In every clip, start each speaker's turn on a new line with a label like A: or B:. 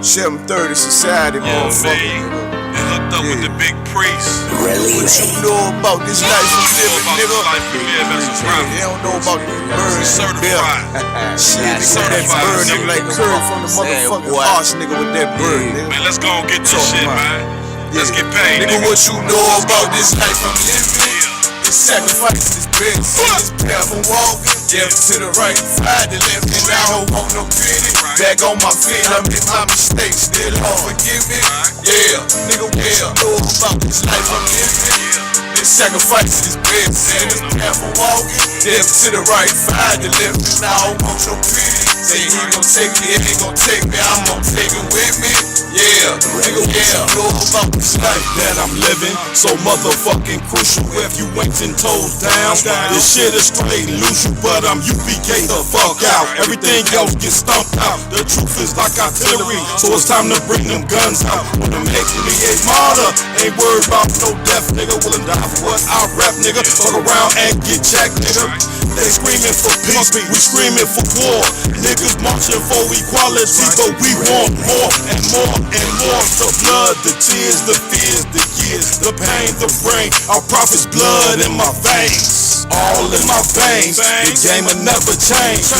A: 730 society, motherfucker.
B: And hooked up with the big priest.
A: Really? What you know about this life I'm living, nigga? They don't know about these birds.
B: Certified.
A: Shit, nigga, that bird, nigga, like Curry from the motherfucking arch, nigga, with that bird, nigga.
B: Man, let's go and get this shit, man. Let's get paid,
A: nigga. What you know about this life I'm living? This sacrifice, this bitch, this path I'm walking. Left to the right, side to left, and I don't want no pity. Back on my feet, I make my mistakes, still Lord forgive me. Yeah, nigga, what you know about this life I'm living? This sacrifice, this bitch, this path I'm walking. Left to the right, side to left, and I don't want no pity. Say he gon' take me, he gon' take me, I'm gon' take it with me. Yeah, nigga, what you know about this life that I'm living? So motherfucking crucial if you ain't 10 toes down. This shit is straight loose, but I'm UPK the fuck out. Everything else gets stomped out. The truth is like artillery, so it's time to bring them guns out. Wanna make me a martyr, ain't worried about no death, nigga. Willin' die for what I rap, nigga. Fuck around and get jacked, nigga. They screaming for peace, we screaming for war. Niggas marching for equality, but we want more and more and more. The blood, the tears, the fears, the years, the pain, the brain. Our prophets' blood in my veins, all in my veins. The game will never change.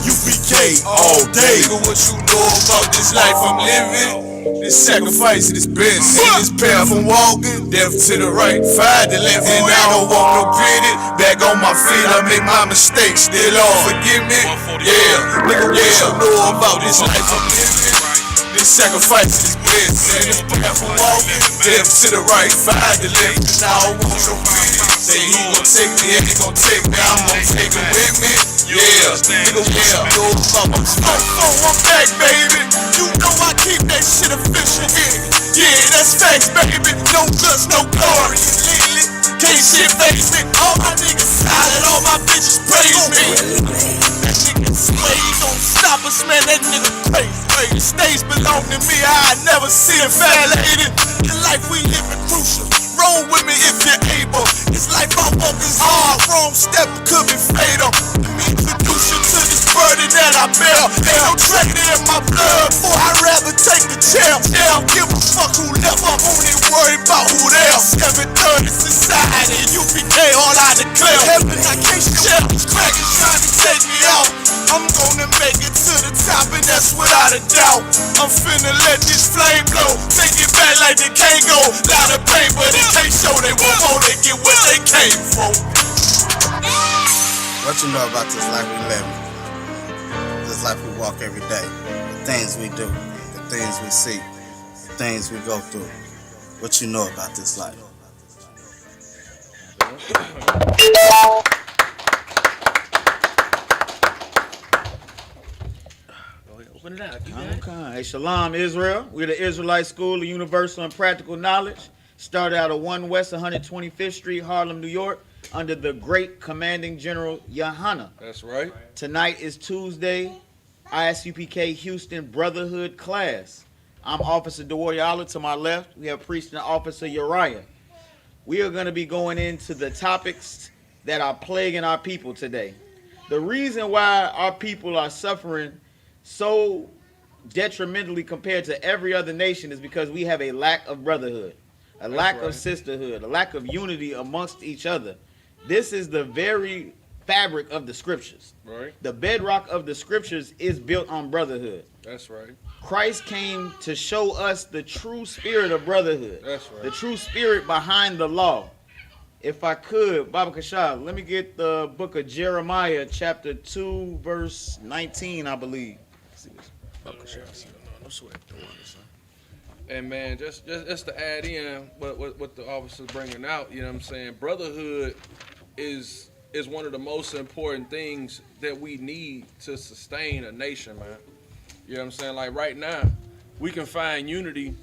A: UPK all day. Nigga, what you know about this life I'm living? This sacrifice, this bitch, this path I'm walking. Left to the right, five to left, and I don't want no pity. Back on my feet, I make my mistakes, still Lord forgive me. Yeah, nigga, what you know about this life I'm living? This sacrifice, this bitch, this path I'm walking. Left to the right, five to left, and I don't want no pity. Say he gon' take me, he gon' take me, I'm gon' take it with me. Yeah, nigga, what you know about my life? Oh, I'm back, baby. You know I keep that shit official here. Yeah, that's facts, baby. No guts, no glory. Lately, can't shit face me. All my niggas solid, all my bitches praise me. That nigga slave don't stop us, man. That nigga crazy. The stage belong to me. I never see it violated. The life we live is crucial. Roll with me if you're able. This life I walk is hard. Wrong step could be fatal. Let me introduce you to this burden that I bear. Ain't no traitor in my blood, boy, I'd rather take the chair. Yeah, I don't give a fuck who left, I'm only worried about who there. 730 society, UPK, all I declare. Heaven, I can't share. Crackers trying to take me out. I'm gonna make it to the top, and that's without a doubt. I'm finna let this flame blow. Take it back like they can't go. Lot of pain, but it can't show. They won't know they get what they came for.
C: What you know about this life we live? This life we walk every day. The things we do, the things we see, the things we go through. What you know about this life?
D: Open it out. Okay. Hey, Shalom, Israel. We're the Israelite School of Universal and Practical Knowledge. Started out of 1 West 125th Street, Harlem, New York, under the great commanding general Yohana.
B: That's right.
D: Tonight is Tuesday, Isupk Houston Brotherhood class. I'm Officer DeWarrior. To my left, we have Priest and Officer Uriah. We are going to be going into the topics that are plaguing our people today. The reason why our people are suffering so detrimentally compared to every other nation is because we have a lack of brotherhood, a lack of sisterhood, a lack of unity amongst each other. This is the very fabric of the scriptures.
B: Right.
D: The bedrock of the scriptures is built on brotherhood.
B: That's right.
D: Christ came to show us the true spirit of brotherhood.
B: That's right.
D: The true spirit behind the law. If I could, Baba Kashab, let me get the book of Jeremiah, chapter 2, verse 19, I believe.
B: And man, just to add in what the officer's bringing out, you know what I'm saying? Brotherhood is one of the most important things that we need to sustain a nation, man. You know what I'm saying? Like right now, we can find unity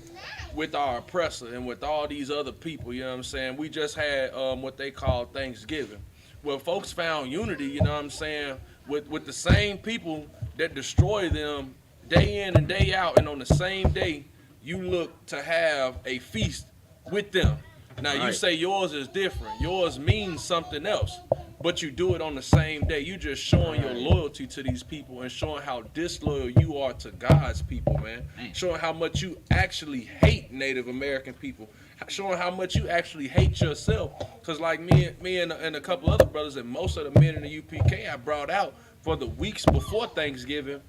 B: with our oppressor and with all these other people, you know what I'm saying? We just had what they call Thanksgiving. Well, folks found unity, you know what I'm saying, with the same people that destroy them day in and day out, and on the same day, you look to have a feast with them. Now, you say yours is different. Yours means something else. but you do it on the same day. You just showing your loyalty to these people and showing how disloyal you are to God's people, man. Showing how much you actually hate Native American people. Showing how much you actually hate yourself. Because like me and a couple other brothers and most of the men in the UPK I brought out for the weeks before Thanksgiving,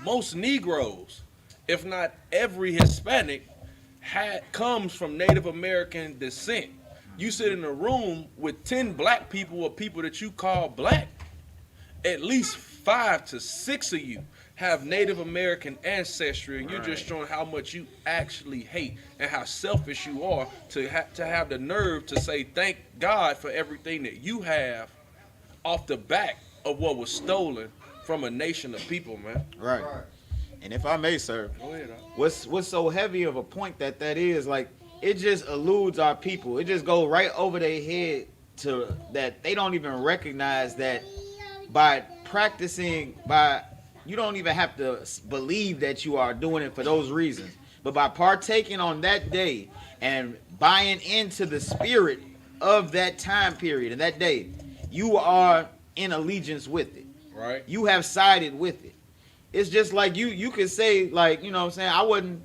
B: most Negroes, if not every Hispanic, comes from Native American descent. You sit in a room with 10 black people or people that you call black, at least 5 to 6 of you have Native American ancestry, and you're just showing how much you actually hate and how selfish you are to have the nerve to say thank God for everything that you have off the back of what was stolen from a nation of people, man.
D: Right. And if I may, sir,
B: Go ahead.
D: what's so heavy of a point that is, like, it just eludes our people. It just goes right over their head to that they don't even recognize that by practicing, you don't even have to believe that you are doing it for those reasons. But by partaking on that day and buying into the spirit of that time period and that day, you are in allegiance with it.
B: Right.
D: You have sided with it. It's just like you could say, like, you know what I'm saying,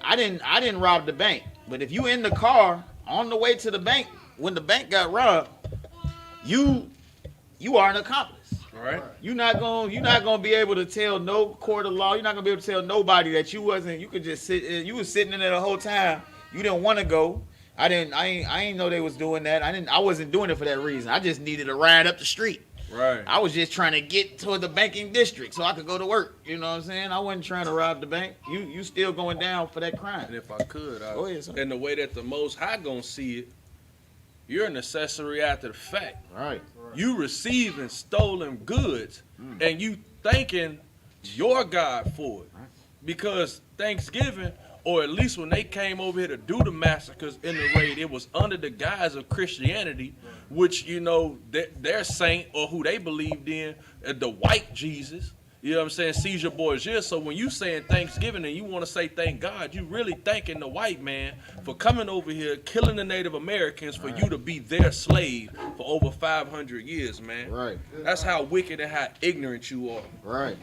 D: I didn't rob the bank. But if you in the car on the way to the bank when the bank got robbed, you are an accomplice.
B: Right.
D: You're not gonna be able to tell no court of law. You're not gonna be able to tell nobody that you wasn't. You could just sit. You was sitting in there the whole time. You didn't want to go. I ain't know they was doing that. I wasn't doing it for that reason. I just needed a ride up the street.
B: Right.
D: I was just trying to get to the banking district so I could go to work. You know what I'm saying? I wasn't trying to rob the bank. You still going down for that crime.
B: And if I could,
D: Go ahead, sir.
B: in the way that the Most High gonna see it, you're an accessory after the fact.
D: Right.
B: You receiving stolen goods, and you thanking your God for it. Because Thanksgiving, or at least when they came over here to do the massacres in the raid, it was under the guise of Christianity, which, you know, their saint, or who they believed in, the white Jesus, you know what I'm saying, Caesar Borgia. So when you saying Thanksgiving and you want to say thank God, you really thanking the white man for coming over here, killing the Native Americans for you to be their slave for over 500 years, man.
D: Right.
B: That's how wicked and how ignorant you are.
D: Right.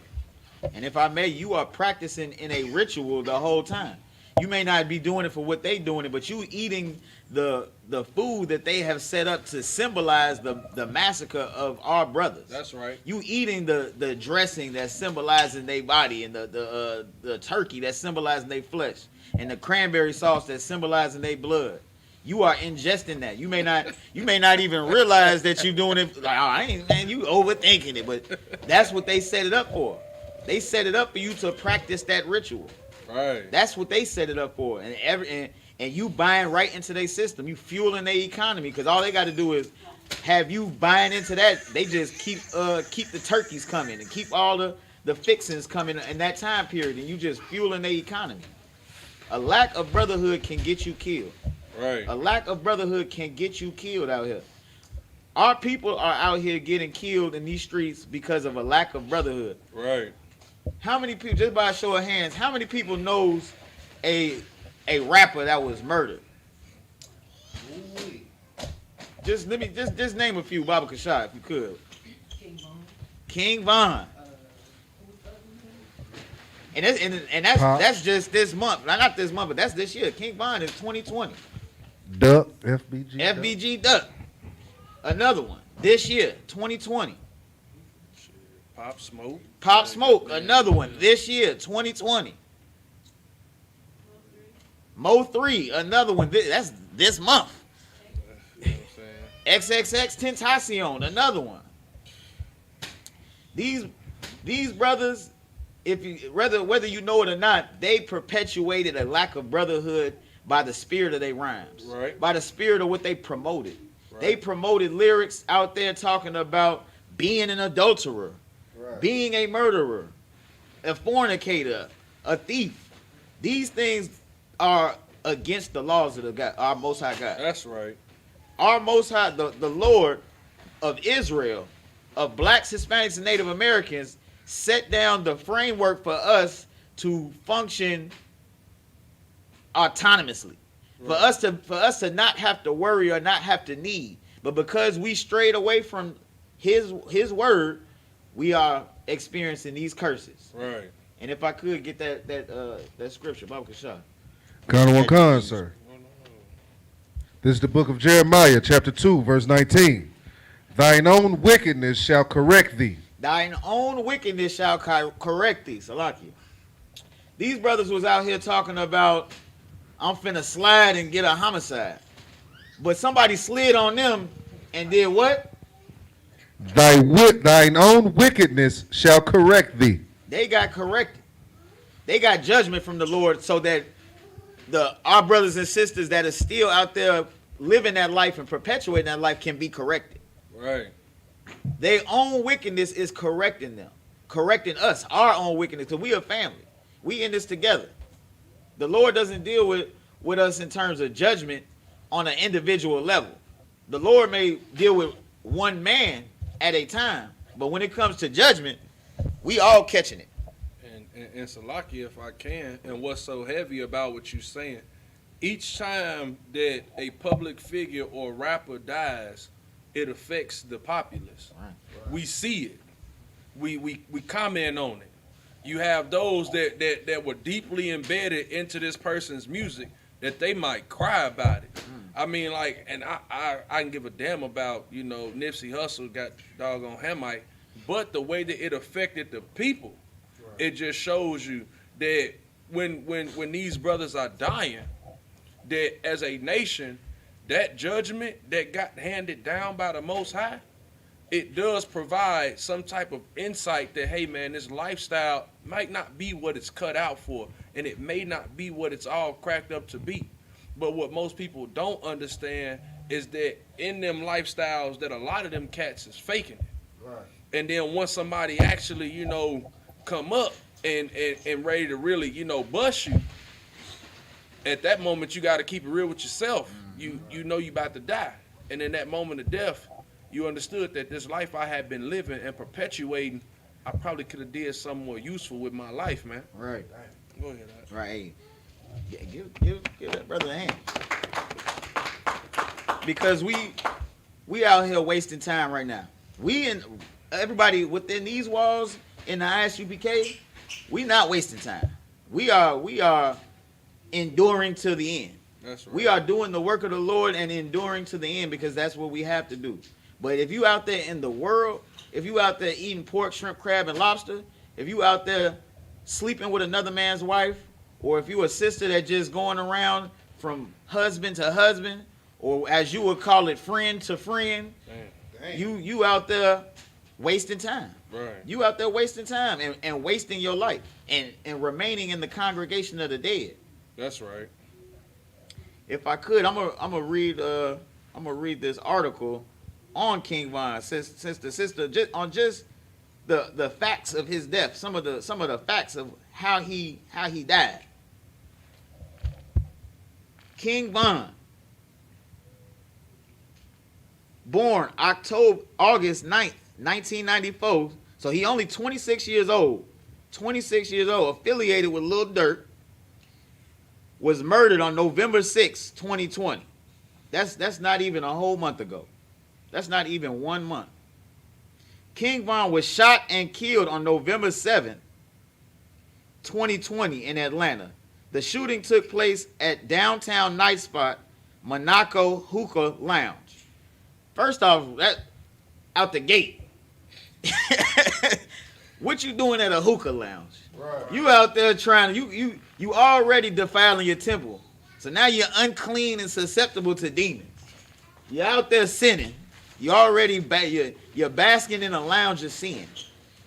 D: And if I may, you are practicing in a ritual the whole time. You may not be doing it for what they doing it, but you eating the food that they have set up to symbolize the massacre of our brothers.
B: That's right.
D: You eating the dressing that's symbolizing their body, and the turkey that's symbolizing their flesh, and the cranberry sauce that's symbolizing their blood. You are ingesting that. You may not even realize that you're doing it. Like, you overthinking it, but that's what they set it up for. They set it up for you to practice that ritual.
B: Right.
D: That's what they set it up for, and you buying right into their system. You fueling their economy, because all they got to do is have you buying into that. They just keep the turkeys coming and keep all the fixings coming in that time period, and you just fueling their economy. A lack of brotherhood can get you killed.
B: Right.
D: A lack of brotherhood can get you killed out here. Our people are out here getting killed in these streets because of a lack of brotherhood.
B: Right.
D: How many people, just by a show of hands, how many people knows a rapper that was murdered? Just name a few, Baba Kashad, if you could. King Von. And that's just this month. Not this month, but that's this year. King Von is 2020.
E: Duck, FBG.
D: FBG Duck. Another one. This year, 2020.
B: Pop Smoke.
D: Pop Smoke, another one. This year, 2020. Mo 3, another one. That's this month.
B: You know what I'm saying?
D: XXX Tentacion, another one. These brothers, whether you know it or not, they perpetuated a lack of brotherhood by the spirit of their rhymes.
B: Right.
D: By the spirit of what they promoted.
B: Right.
D: They promoted lyrics out there talking about being an adulterer, being a murderer, a fornicator, a thief. These things are against the laws of our Most High God.
B: That's right.
D: Our Most High, the Lord of Israel, of blacks, Hispanics, and Native Americans, set down the framework for us to function autonomously. Right. For us to not have to worry or not have to need. But because we strayed away from his word, we are experiencing these curses.
B: Right.
D: And if I could get that scripture, Baba Kashah.
E: Khan one Khan, sir. This is the book of Jeremiah, chapter 2, verse 19. Thine own wickedness shall correct thee.
D: Thine own wickedness shall correct thee. Salaki. These brothers was out here talking about, I'm finna slide and get a homicide. But somebody slid on them and did what?
E: Thine own wickedness shall correct thee.
D: They got corrected. They got judgment from the Lord so that our brothers and sisters that are still out there living that life and perpetuating that life can be corrected.
B: Right.
D: Their own wickedness is correcting them. Correcting us, our own wickedness. Because we are family. We in this together. The Lord doesn't deal with us in terms of judgment on an individual level. The Lord may deal with one man at a time, but when it comes to judgment, we all catching it.
B: And Salaki, if I can, and what's so heavy about what you're saying, each time that a public figure or rapper dies, it affects the populace.
D: Right.
B: We see it. We comment on it. You have those that were deeply embedded into this person's music that they might cry about it. I mean, like, and I can give a damn about, Nipsey Hussle got doggone Hamite, but the way that it affected the people, it just shows you that when these brothers are dying, that as a nation, that judgment that got handed down by the Most High, it does provide some type of insight that, hey man, this lifestyle might not be what it's cut out for, and it may not be what it's all cracked up to be. But what most people don't understand is that in them lifestyles that a lot of them cats is faking it. Right. And then once somebody actually, come up and ready to really, bust you, at that moment you got to keep it real with yourself. You know you about to die. And in that moment of death, you understood that this life I had been living and perpetuating, I probably could have did something more useful with my life, man.
D: Right.
B: Go ahead.
D: Right. Give that brother a hand. Because we out here wasting time right now. We and everybody within these walls in the Isupk, we not wasting time. We are enduring to the end.
B: That's right.
D: We are doing the work of the Lord and enduring to the end because that's what we have to do. But if you out there in the world, if you out there eating pork, shrimp, crab, and lobster, if you out there sleeping with another man's wife, or if you a sister that just going around from husband to husband, or as you would call it, friend to friend, you out there wasting time.
B: Right. You
D: out there wasting time and wasting your life and remaining in the congregation of the dead.
B: That's right.
D: If I could, I'm gonna read this article on King Von since the sister just the facts of his death, some of the facts of how he died. King Von, born August 9th, 1994, so he only 26 years old, affiliated with Lil Durk, was murdered on November 6, 2020. That's not even a whole month ago. That's not even 1 month. King Von was shot and killed on November 7, 2020 in Atlanta. The shooting took place at downtown night spot Monaco Hookah Lounge. First off, that out the gate. What you doing at a hookah lounge? Right. You out there trying to, you already defiling your temple. So now you're unclean and susceptible to demons. You're out there sinning. You already you're basking in a lounge of sin.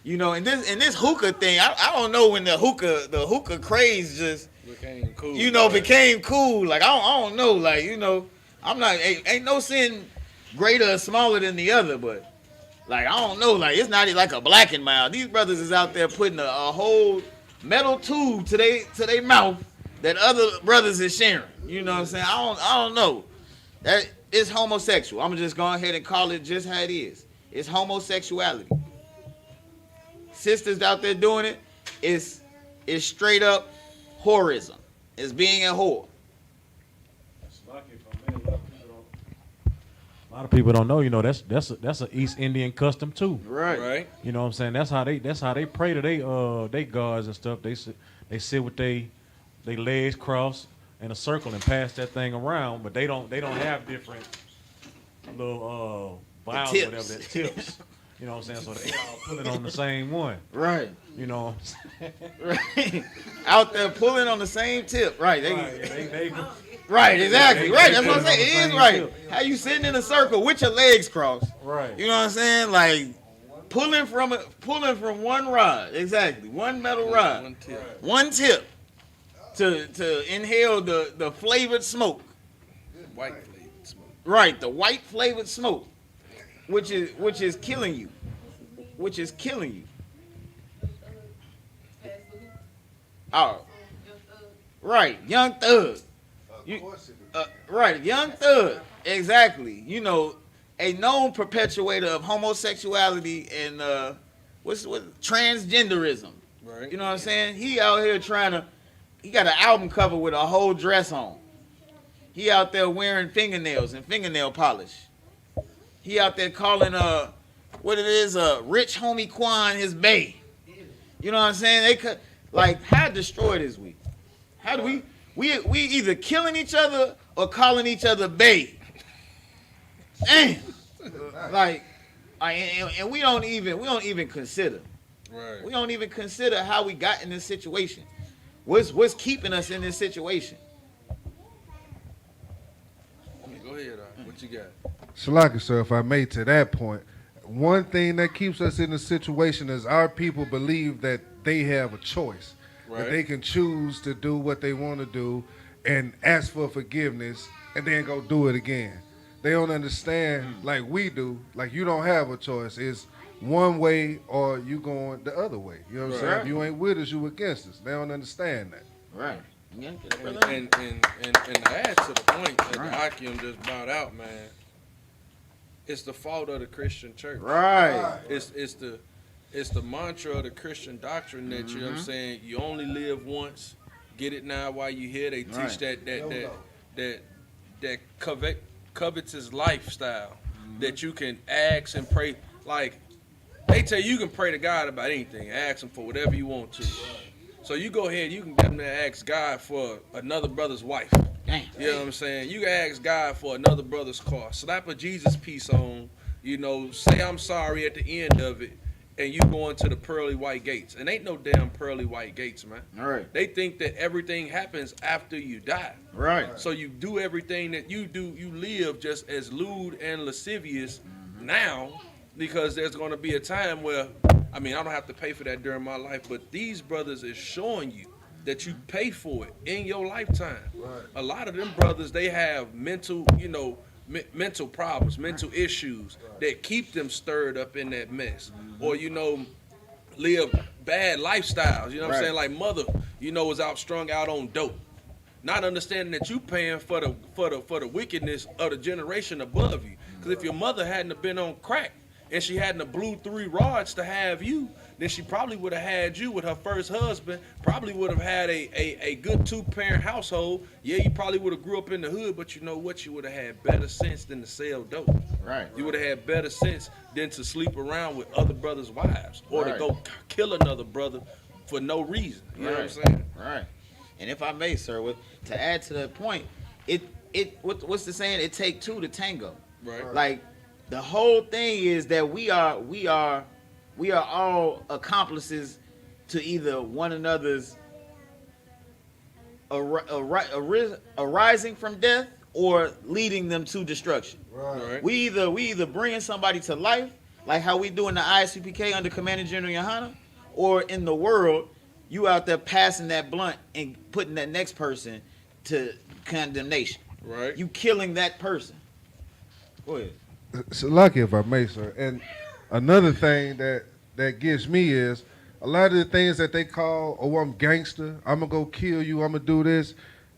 D: And this hookah thing, I don't know when the hookah craze just
B: became cool.
D: Became cool. Like I don't know, like I'm not ain't no sin greater or smaller than the other, but like I don't know, like it's not like a black and mild. These brothers is out there putting a whole metal tube to they mouth that other brothers is sharing. You know what I'm saying? I don't know. That is homosexual. I'm just going ahead and call it just how it is. It's homosexuality. Sisters out there doing it is straight up whorism. It's being a whore.
F: It's lucky for me, a lot of people don't lot of people don't know. You know, that's a East Indian custom too.
B: Right.
F: You know what I'm saying? That's how they pray to they gods and stuff. They sit with they legs crossed in a circle and pass that thing around, but they don't have different little vials or whatever that tips. You know what I'm saying? So they all pulling on the same one.
D: Right.
F: You know.
D: Right. Out there pulling on the same tip. Right.
F: They
D: Right, exactly. Right, that's what I'm
F: pulling
D: saying.
F: on
D: It
F: the
D: is right.
F: same tip.
D: How you sitting in a circle with your legs crossed.
F: Right.
D: You know what I'm saying? Like pulling from one rod. Exactly. One metal rod.
B: One tip.
D: One tip to inhale the flavored smoke.
B: White flavored smoke.
D: Right, the white flavored smoke. Which is killing you. Which is killing you. Oh. Right, Young Thug. Right, Young Thug. Exactly. You know, a known perpetuator of homosexuality and what's transgenderism.
B: Right.
D: You know what I'm saying? He out here he got an album cover with a whole dress on. He out there wearing fingernails and fingernail polish. He out there calling what it is, rich homie Quan his bae. You know what I'm saying? They could like how destroyed is we? How do we either killing each other or calling each other bae? Damn. Like and we don't even consider.
B: Right.
D: We don't even consider how we got in this situation. What's keeping us in this situation?
B: Go ahead. What you got?
E: Shalaka, sir, if I may, to that point, one thing that keeps us in the situation is our people believe that they have a choice,
B: Right.
E: that they can choose to do what they want to do and ask for forgiveness and then go do it again. They don't understand like we do, like you don't have a choice. It's one way or you going the other way. You know what I'm saying? If you ain't with us, you against us. They don't understand that.
D: Right.
B: And to add to the point that the Akim just brought out, man, it's the fault of the Christian church.
D: Right.
B: It's the mantra of the Christian doctrine that you know what I'm saying, you only live once, get it now while you here. They teach that covetous lifestyle that you can ask and pray. Like they tell you can pray to God about anything, ask him for whatever you want to. So you go ahead, you can get there and ask God for another brother's wife.
D: Damn.
B: You know what I'm saying? You can ask God for another brother's car. Slap a Jesus piece on, you know, say I'm sorry at the end of it, and you going to the pearly white gates. And ain't no damn pearly white gates, man.
D: All right.
B: They think that everything happens after you die.
D: Right.
B: So you do everything that you do, you live just as lewd and lascivious now, because there's going to be a time where, I mean, I don't have to pay for that during my life, but these brothers is showing you that you pay for it in your lifetime. Right. A lot of them brothers, they have mental, you know, mental problems, mental issues that keep them stirred up in that mess. Or, you know, live bad lifestyles. You know what I'm saying? Like mother, you know, was strung out on dope. Not understanding that you paying for the wickedness of the generation above you. Because if your mother hadn't have been on crack and she hadn't have blew 3 rods to have you, then she probably would have had you with her first husband, probably would have had a good 2-parent household. Yeah, you probably would have grew up in the hood, but you know what? You would have had better sense than to sell dope.
D: Right.
B: You would have had better sense than to sleep around with other brothers' wives or to go kill another brother for no reason. You know what I'm saying?
D: Right. And if I may, sir, to add to that point, what's the saying? It take 2 to tango.
B: Right.
D: Like the whole thing is that we are all accomplices to either one another's arising from death or leading them to destruction.
B: Right.
D: We either bringing somebody to life, like how we do in the Isupk under Commander General Yohana, or in the world, you out there passing that blunt and putting that next person to condemnation.
B: Right.
D: You killing that person. Go ahead.
E: So lucky, if I may, sir. And another thing that gets me is a lot of the things that they call, oh, I'm gangster, I'm going to go kill you, I'm going to do this.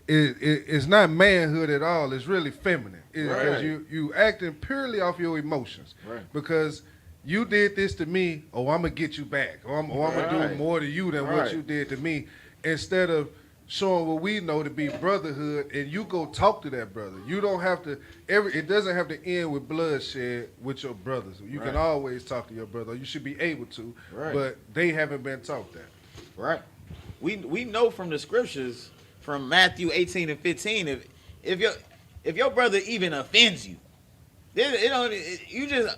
E: It's not manhood at all. It's really feminine. Because you acting purely off your emotions.
D: Right.
E: Because you did this to me, oh, I'm going to get you back. Or I'm going to do more to you than what you did to me. Instead of showing what we know to be brotherhood, and you go talk to that brother. You don't have to it doesn't have to end with bloodshed with your brothers. You can always talk to your brother. You should be able to, but they haven't been taught that.
D: Right. We know from the scriptures, from Matthew 18 and 15, if your brother even offends you,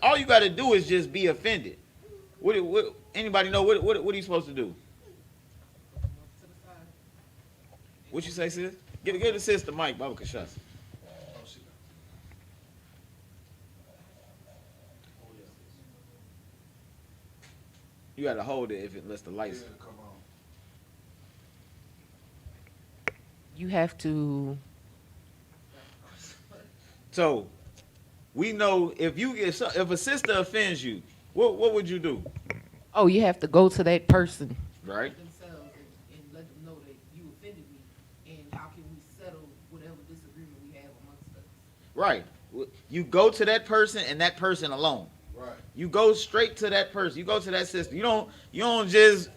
D: all you got to do is just be offended. What anybody know what are you supposed to do? What you say, sis? Give the sis the mic, Baba Kashas. You got to hold it unless the lights.
G: You have to.
D: So, we know if a sister offends you, what would you do?
G: Oh, you have to go to that person.
D: Right.
H: Themselves and let them know that you offended me, and how can we settle whatever disagreement we have amongst us.
D: Right. You go to that person and that person alone.
E: Right.
D: You go straight to that person. You go to that sister. You don't just,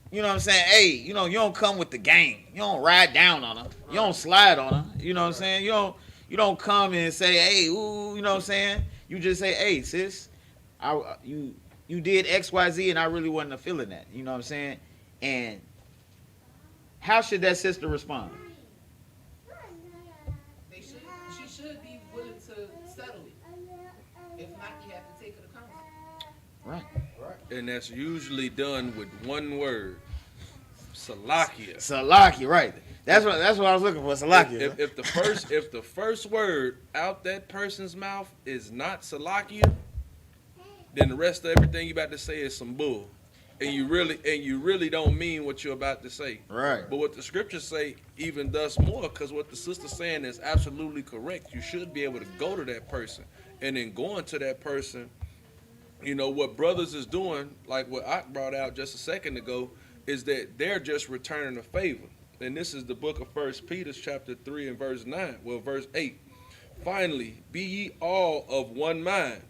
D: you know what I'm saying? Hey, you don't come with the gang. You don't ride down on her. You don't slide on her. You know what I'm saying? You don't come and say, hey, ooh, you know what I'm saying? You just say, hey, sis, you did X, Y, Z, and I really wasn't feeling that. You know what I'm saying? And how should that sister respond?
H: She should be willing to settle it. If not, you have to take her to counsel.
D: Right.
B: And that's usually done with one word. Salakia.
D: Salaki, right. That's what I was looking for, Salaki.
B: If the first word out that person's mouth is not Salakia, then the rest of everything you about to say is some bull. And you really don't mean what you're about to say.
D: Right.
B: But what the scriptures say even does more, because what the sister's saying is absolutely correct. You should be able to go to that person. And then going to that person, what brothers is doing, like what I brought out just a second ago, is that they're just returning a favor. And this is the book of 1 Peter chapter 3 and verse 9. Well, verse 8. Finally, be ye all of one mind,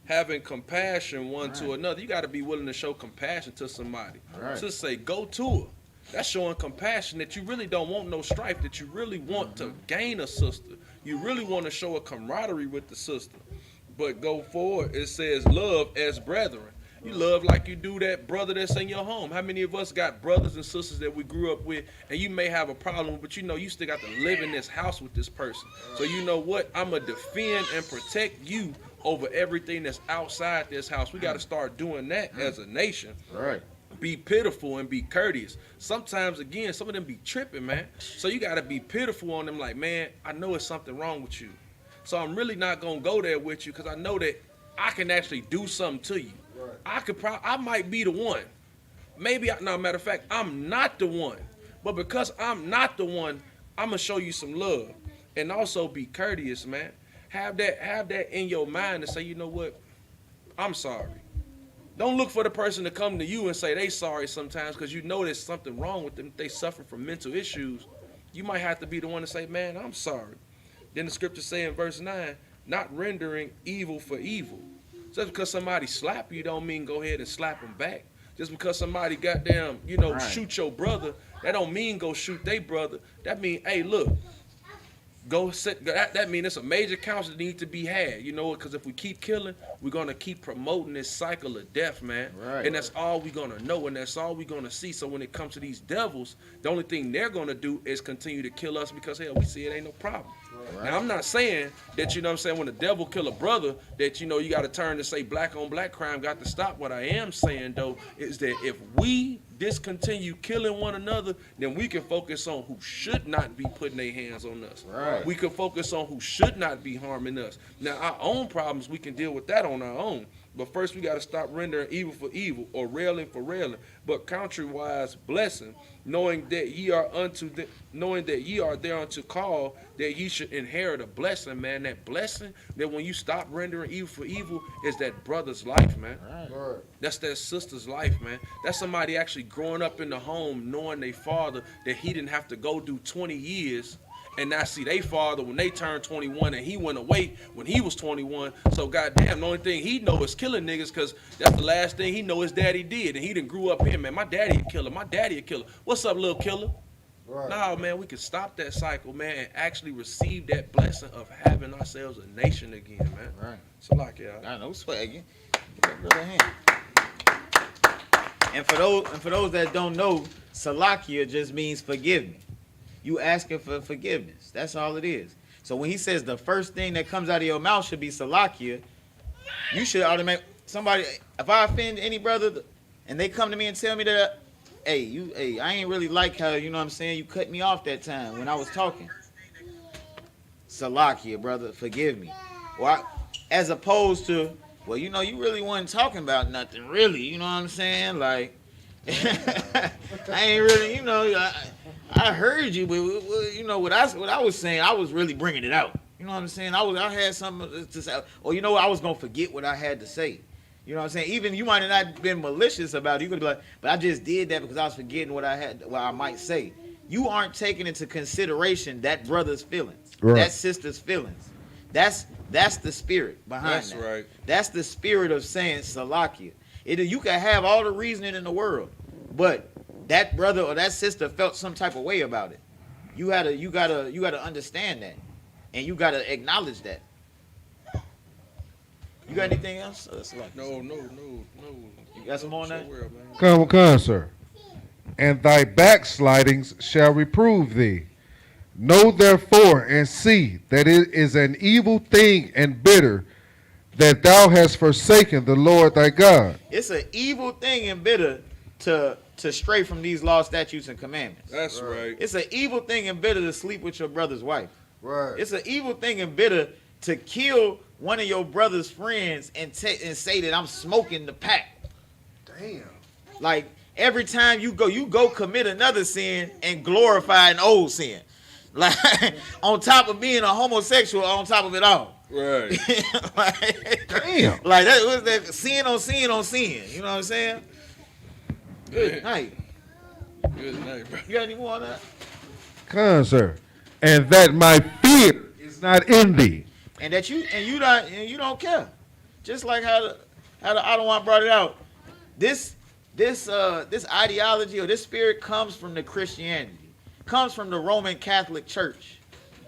B: having compassion one to another. You got to be willing to show compassion to somebody.
D: Right.
B: To say, go to her. That's showing compassion, that you really don't want no strife, that you really want to gain a sister. You really want to show a camaraderie with the sister. But go forward, it says love as brethren. You love like you do that brother that's in your home. How many of us got brothers and sisters that we grew up with, and you may have a problem, but you still got to live in this house with this person. So you know what? I'm going to defend and protect you over everything that's outside this house. We got to start doing that as a nation.
D: Right.
B: Be pitiful and be courteous. Sometimes, again, some of them be tripping, man. So you got to be pitiful on them like, man, I know it's something wrong with you. So I'm really not going to go there with you because I know that I can actually do something to you. Right. I might be the one. Matter of fact, I'm not the one. But because I'm not the one, I'm going to show you some love. And also be courteous, man. Have that in your mind to say, you know what? I'm sorry. Don't look for the person to come to you and say they sorry sometimes because you know there's something wrong with them. If they suffer from mental issues, you might have to be the one to say, man, I'm sorry. Then the scripture say in verse 9, not rendering evil for evil. Just because somebody slap you don't mean go ahead and slap them back. Just because somebody goddamn, shoot your brother, that don't mean go shoot their brother. That mean, hey, look, go sit. That mean it's a major council that needs to be had, because if we keep killing, we're going to keep promoting this cycle of death, man.
D: Right.
B: And that's all we're going to know, and that's all we're going to see. So when it comes to these devils, the only thing they're going to do is continue to kill us because, hell, we see it ain't no problem. Right. Now, I'm not saying that, when the devil kill a brother, that, you got to turn to say black on black crime got to stop. What I am saying, though, is that if we discontinue killing one another, then we can focus on who should not be putting their hands on us.
D: Right.
B: We can focus on who should not be harming us. Now, our own problems, we can deal with that on our own. But first, we got to stop rendering evil for evil or railing for railing, but contrariwise blessing, knowing that ye are thereunto called, that ye should inherit a blessing, man. That blessing, that when you stop rendering evil for evil, is that brother's life, man.
D: Right.
B: That's that sister's life, man. That's somebody actually growing up in the home, knowing their father, that he didn't have to go do 20 years. And now see they father when they turned 21 and he went away when he was 21. So goddamn, the only thing he know is killing niggas because that's the last thing he know his daddy did. And he done grew up here, man. My daddy a killer. My daddy a killer. What's up, little killer?
E: Right.
B: No, man, we can stop that cycle, man, and actually receive that blessing of having ourselves a nation again, man.
D: Right.
B: So like, yeah.
D: I know swagging. Give that brother a hand. And for those that don't know, Salakia just means forgive me. You asking for forgiveness. That's all it is. So when he says the first thing that comes out of your mouth should be Salakia, you should automatically somebody. If I offend any brother, and they come to me and tell me that, hey, I ain't really like how, you know what I'm saying, you cut me off that time when I was talking. Salakia, brother, forgive me. Or as opposed to, well, you know, you really wasn't talking about nothing, really. You know what I'm saying? Like, I ain't really, you know, I heard you, but you know what I was saying, I was really bringing it out. You know what I'm saying? I had something to say, or you know, I was gonna forget what I had to say. You know what I'm saying? Even you might have not been malicious about it. You could be like, but I just did that because I was forgetting what I might say. You aren't taking into consideration that brother's feelings,
E: right.
D: that sister's feelings. That's the spirit behind
B: That's
D: that.
B: right.
D: That's the spirit of saying Salakia. You can have all the reasoning in the world, but that brother or that sister felt some type of way about it. You gotta understand that, and you gotta acknowledge that. You got anything else?
B: No.
D: You got some more on that?
E: Come, sir. And thy backslidings shall reprove thee. Know therefore and see that it is an evil thing and bitter that thou hast forsaken the Lord thy God.
D: It's an evil thing and bitter to stray from these laws, statutes, and commandments.
B: That's right.
D: It's an evil thing and bitter to sleep with your brother's wife.
E: Right.
D: It's an evil thing and bitter to kill one of your brother's friends and say that I'm smoking the pack.
E: Damn.
D: Like every time you go commit another sin and glorify an old sin. Like on top of being a homosexual, on top of it all.
B: Right.
D: Damn. Like that was that sin on sin on sin. You know what I'm saying? Good night.
B: Good night, bro.
D: You got any more on that?
E: Come, sir. And that my fear is not in thee.
D: And that you don't care. Just like how the Adonai brought it out. This ideology or this spirit comes from the Christianity, comes from the Roman Catholic Church,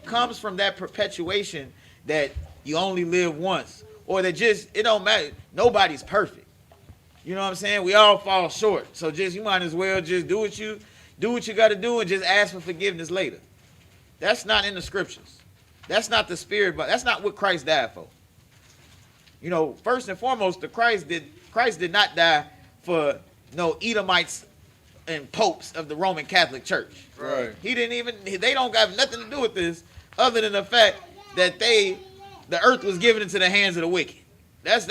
D: comes from that perpetuation that you only live once, or that just it don't matter. Nobody's perfect. You know what I'm saying? We all fall short. So you might as well just do what you got to do and just ask for forgiveness later. That's not in the scriptures. That's not the spirit, but that's not what Christ died for. You know, first and foremost, Christ did not die for no Edomites and popes of the Roman Catholic Church.
B: Right.
D: They don't have nothing to do with this other than the fact that the earth was given into the hands of the wicked. That's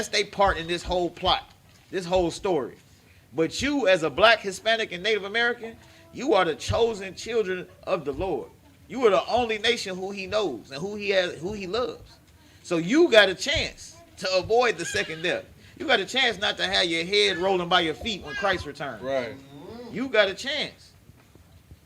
D: they part in this whole plot, this whole story. But you, as a black, Hispanic, and Native American, you are the chosen children of the Lord. You are the only nation who he knows and who he loves. So you got a chance to avoid the second death. You got a chance not to have your head rolling by your feet when Christ returns.
B: Right.
D: You got a chance.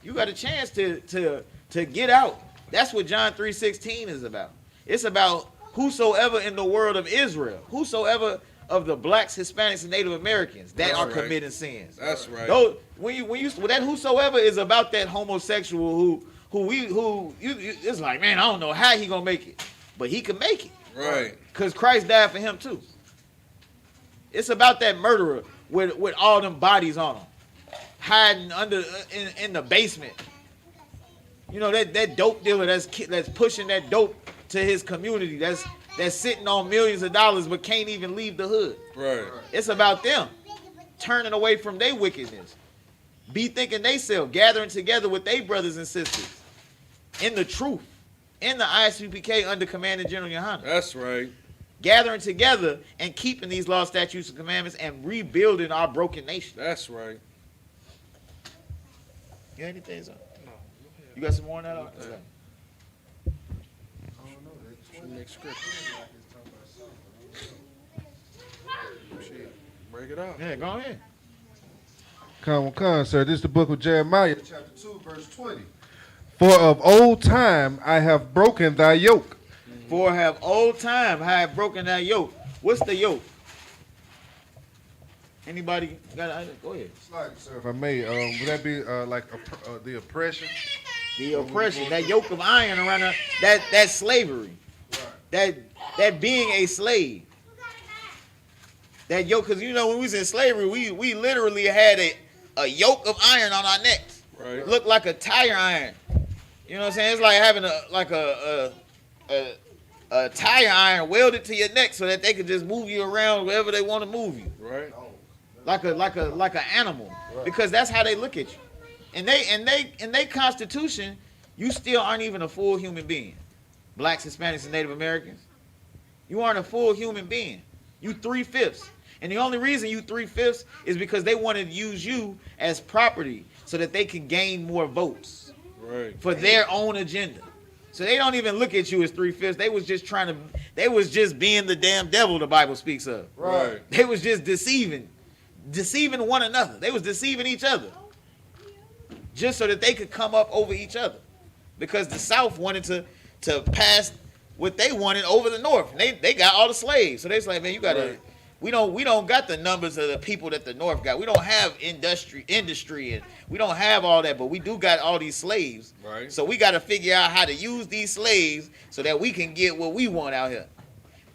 D: You got a chance to get out. That's what John 3:16 is about. It's about whosoever in the world of Israel, whosoever of the blacks, Hispanics, and Native Americans that
B: That's
D: are
B: right.
D: committing sins.
B: That's right.
D: Those, when that whosoever is about that homosexual it's like, man, I don't know how he gonna make it, but he can make it.
B: Right.
D: Because Christ died for him too. It's about that murderer with all them bodies on him, hiding in the basement. You know, that dope dealer that's pushing that dope to his community. That's sitting on millions of dollars but can't even leave the hood.
B: Right.
D: It's about them turning away from their wickedness, be thinking they self, gathering together with their brothers and sisters in the truth, in the Isupk under Commander General Yohana.
B: That's right.
D: Gathering together and keeping these laws, statutes, and commandments and rebuilding our broken nation.
B: That's right.
D: You got anything, son? No. You got some more on that? Okay.
B: Next script. Shit. Break it out.
D: Yeah, go ahead.
E: Come, sir. This is the book of Jeremiah, chapter 2, verse 20. For of old time I have broken thy yoke.
D: For have old time I have broken thy yoke. What's the yoke? Anybody got? Go ahead.
E: Like, sir, if I may, would that be like the oppression?
D: The oppression, that yoke of iron around that slavery, that being a slave, that yoke. Because when we was in slavery, we literally had a yoke of iron on our necks.
B: Right.
D: It looked like a tire iron. You know what I'm saying? It's like having a tire iron welded to your neck so that they could just move you around wherever they want to move you.
B: Right.
D: Like an animal, because that's how they look at you. And they Constitution, you still aren't even a full human being. Blacks, Hispanics, and Native Americans, you aren't a full human being. You 3/5, and the only reason you 3/5 is because they wanted to use you as property so that they can gain more votes for their own agenda. So they don't even look at you as 3/5. They was just being the damn devil the Bible speaks of.
B: Right.
D: They was just deceiving one another. They was deceiving each other just so that they could come up over each other, because the South wanted to pass what they wanted over the North. They got all the slaves, so they was like, man, you gotta. Right. We don't got the numbers of the people that the North got. We don't have industry, and we don't have all that, but we do got all these slaves.
B: Right.
D: So we got to figure out how to use these slaves so that we can get what we want out here.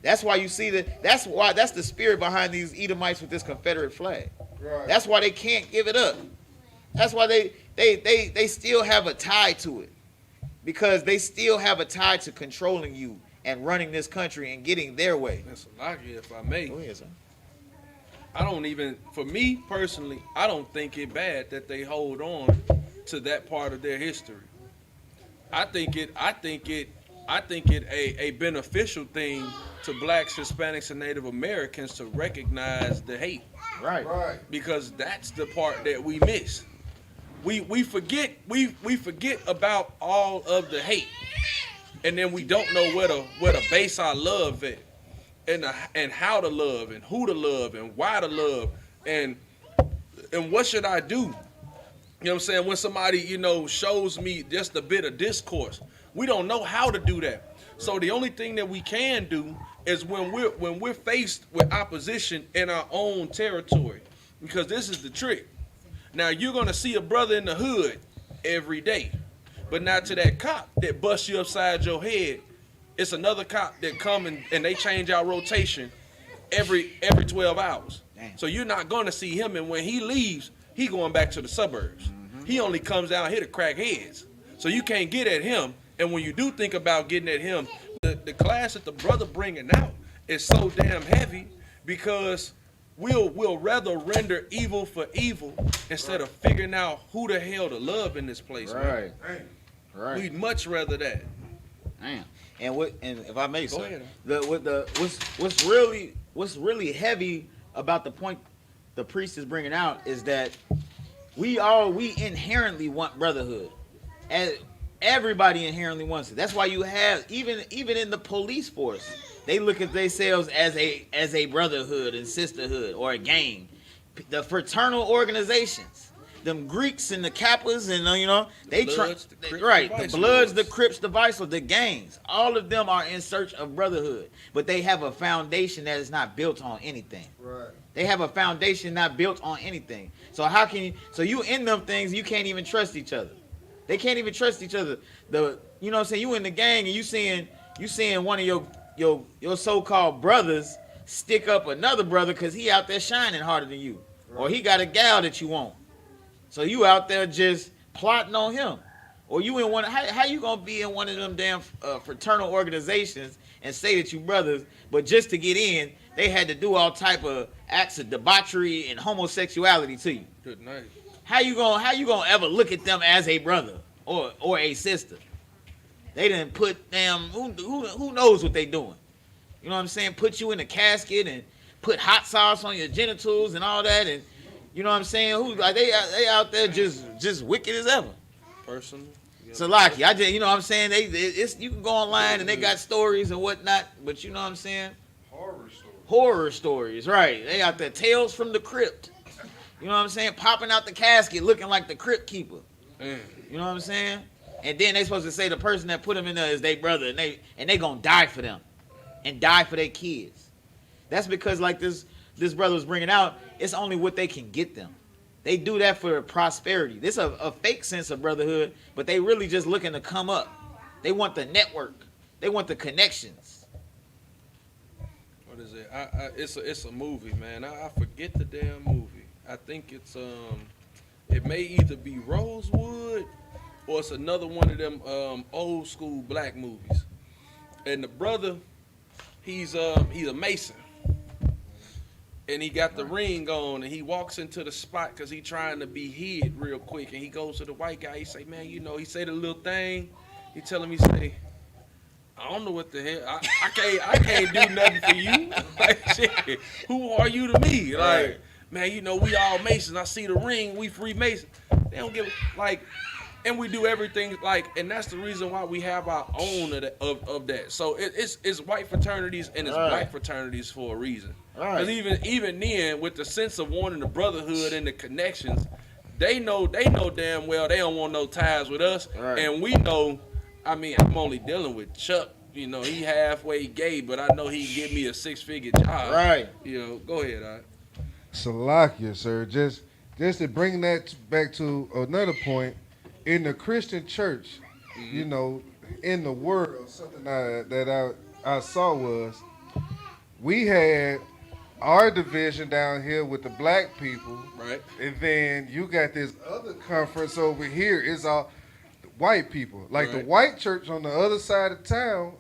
D: That's why you see that. That's the spirit behind these Edomites with this Confederate flag. Right. That's why they can't give it up. That's why they still have a tie to it, because they still have a tie to controlling you and running this country and getting their way.
B: That's a lot here, if I may.
D: Go ahead, son.
B: For me personally, I don't think it bad that they hold on to that part of their history. I think it a beneficial thing to blacks, Hispanics, and Native Americans to recognize the hate.
D: Right.
B: Because that's the part that we miss. We forget about all of the hate, and then we don't know where to base our love at, and how to love, and who to love, and why to love, and what should I do? You know what I'm saying? When somebody, shows me just a bit of discourse, we don't know how to do that. So the only thing that we can do is when we're faced with opposition in our own territory, because this is the trick. Now you're gonna see a brother in the hood every day, but now to that cop that busts you upside your head, it's another cop that come and they change our rotation every 12 hours.
D: Damn.
B: So you're not gonna see him, and when he leaves, he going back to the suburbs. Mm-hmm. He only comes down here to crack heads. So you can't get at him. And when you do think about getting at him, the class that the brother bringing out is so damn heavy, because we'll rather render evil for evil instead of figuring out who the hell to love in this place.
D: Right.
B: Man.
D: Right.
B: We'd much rather that.
D: Damn. And if I may,
B: Go
D: sir,
B: ahead.
D: what's really heavy about the point the priest is bringing out is that we inherently want brotherhood, and everybody inherently wants it. That's why you have even in the police force, they look at themselves as a brotherhood and sisterhood or a gang. The fraternal organizations. Them Greeks and the Kappas and they try right. The Bloods, the Crips, the Vice Lords, the gangs. All of them are in search of brotherhood, but they have a foundation that is not built on anything. Right. They have a foundation not built on anything. So how can you? So you in them things, you can't even trust each other. They can't even trust each other. You know what I'm saying? You in the gang and you seeing one of your so-called brothers stick up another brother because he out there shining harder than you, right. Or he got a gal that you want. So you out there just plotting on him, or you in one? How you gonna be in one of them damn fraternal organizations and say that you brothers, but just to get in, they had to do all type of acts of debauchery and homosexuality to you?
B: Good night.
D: How you gonna ever look at them as a brother or a sister? They didn't put damn who knows what they doing? You know what I'm saying? Put you in a casket and put hot sauce on your genitals and all that, and you know what I'm saying? Who like they out there just wicked as ever.
B: Personal.
D: So Lockie, I just you know what I'm saying? You can go online and they got stories and whatnot, but you know what I'm saying? Horror stories, right? They out there, tales from the crypt. You know what I'm saying? Popping out the casket looking like the crypt keeper. You know what I'm saying? And then they supposed to say the person that put them in there is their brother, and they gonna die for them and die for their kids. That's because like this this brother was bringing out, it's only what they can get them. They do that for prosperity. This is a fake sense of brotherhood, but they really just looking to come up. They want the network. They want the connections.
B: What is it? It's a movie, man. I forget the damn movie. I think it's it may either be Rosewood or it's another one of them old school black movies. And the brother, he's a Mason. And he got the ring on, and he walks into the spot because he trying to be hid real quick. And he goes to the white guy. He say, man, you know, he say the little thing. He tell him, he say, I don't know what the hell. I can't do nothing for you. Like, shit, who are you to me? Like, man, you know, we all Masons. I see the ring. We Freemasons. They don't give, like, and we do everything, like, and that's the reason why we have our own of that. So it's white fraternities and it's black fraternities for a reason. Because even then, with the sense of wanting the brotherhood and the connections, they know damn well they don't want no ties with us. And we know, I mean, I'm only dealing with Chuck. You know, he halfway gay, but I know he can give me a 6-figure job.
D: Right.
B: You know, go ahead, all right.
E: Salakia, sir. Just to bring that back to another point, in the Christian church, you know, in the world, something that I saw was we had our division down here with the black people,
B: Right.
E: and then you got this other conference over here. It's all the white people, like the white church on the other side of town,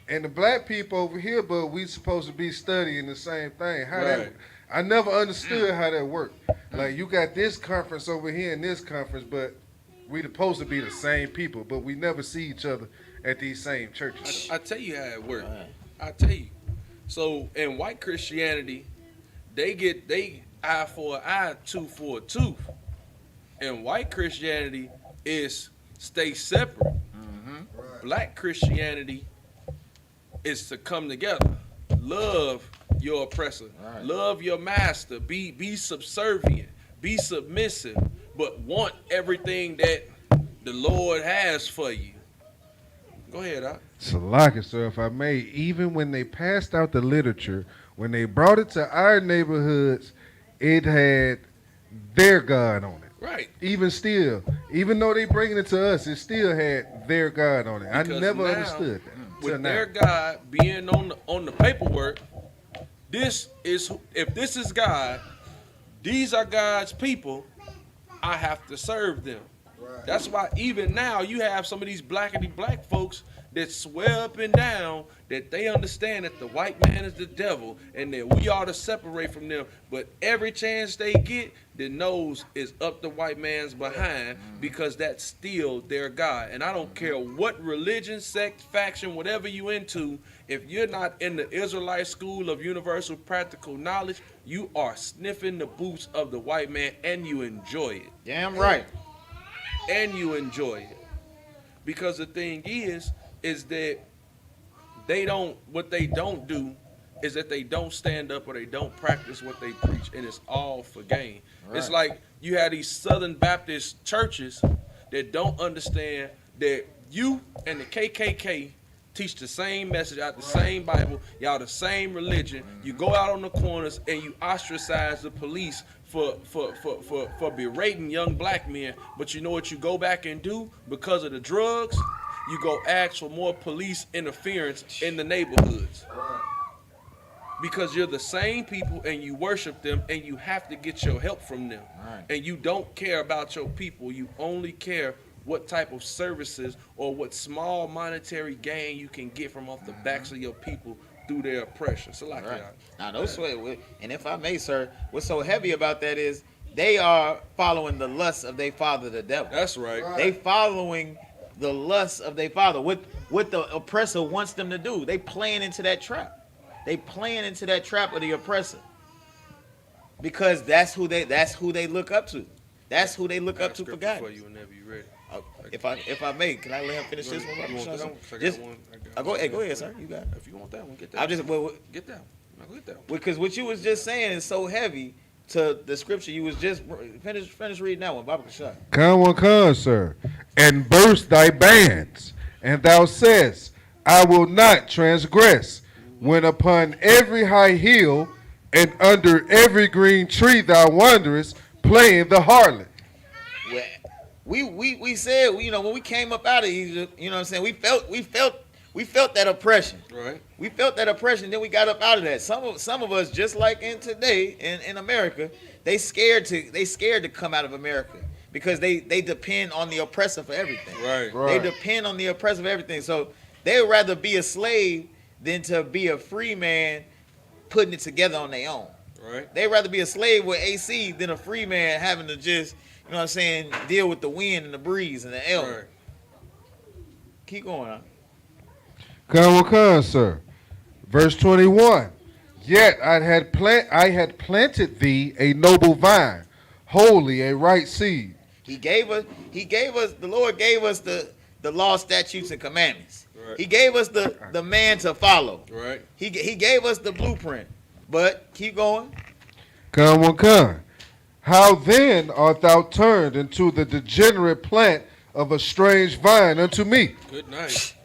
E: and the black people over here. But we supposed to be studying the same thing. How that? I never understood how that worked. Like you got this conference over here and this conference, but we supposed to be the same people, but we never see each other at these same churches.
B: I tell you how it works. I tell you. So in white Christianity, they eye for an eye, tooth for a tooth. In white Christianity, is stay separate. Black Christianity is to come together, love your oppressor, love your master, be subservient, be submissive, but want everything that the Lord has for you. Go ahead, Doc.
E: Salaka, sir, if I may, even when they passed out the literature, when they brought it to our neighborhoods, it had their God on it.
B: Right.
E: Even still, even though they bringing it to us, it still had their God on it.
B: Because
E: I never
B: now,
E: understood that.
B: With their God being on the paperwork, if this is God, these are God's people, I have to serve them. Right. That's why even now you have some of these black folks that swear up and down that they understand that the white man is the devil and that we ought to separate from them. But every chance they get, the nose is up the white man's behind because that's still their God. And I don't care what religion, sect, faction, whatever you into, if you're not in the Israelite school of universal practical knowledge, you are sniffing the boots of the white man and you enjoy it.
D: Damn right.
B: And you enjoy it. Because the thing is that what they don't do is that they don't stand up or they don't practice what they preach, and it's all for gain. Right. It's like you have these Southern Baptist churches that don't understand that you and the KKK teach the same message out the same Bible, y'all the same religion. You go out on the corners and you ostracize the police for berating young black men, but you know what you go back and do because of the drugs? You go ask for more police interference in the neighborhoods. Because you're the same people and you worship them and you have to get your help from them. And you don't care about your people. You only care what type of services or what small monetary gain you can get from off the backs of your people through their oppression. So like that.
D: Now those and if I may, sir, what's so heavy about that is they are following the lusts of their father, the devil.
B: That's right.
D: They following the lusts of their father. What the oppressor wants them to do. They playing into that trap. They playing into that trap of the oppressor. Because that's who they look up to. That's who they look up to for guidance.
B: For you whenever you're ready.
D: If I may, can I let him finish this one?
B: You want that one?
D: Go ahead, sir. You got it.
B: If you want that one, get that.
D: I just
B: get that one. No, get that one.
D: Because what you was just saying is so heavy to the scripture. You was just finish reading that one, Baba Kashai.
E: Come, sir, and burst thy bands, and thou sayest, I will not transgress. When upon every high hill and under every green tree thou wanderest, playing the harlot.
D: Well, we said, when we came up out of Egypt, you know what I'm saying, we felt that oppression.
B: Right.
D: We felt that oppression, then we got up out of that. Some of us, just like in today in America, they scared to come out of America because they depend on the oppressor for everything.
B: Right.
D: They depend on the oppressor for everything. So they would rather be a slave than to be a free man putting it together on their own.
B: Right.
D: They'd rather be a slave with AC than a free man having to just, you know what I'm saying, deal with the wind and the breeze and the element.
B: Right.
D: Keep going on.
E: Come, sir. Verse 21. Yet I had planted thee a noble vine, holy a right seed.
D: The Lord gave us the law, statutes, and commandments.
B: Right.
D: He gave us the man to follow.
B: Right.
D: He gave us the blueprint. But keep going.
E: Come. How then art thou turned into the degenerate plant of a strange vine unto me?
B: Good night.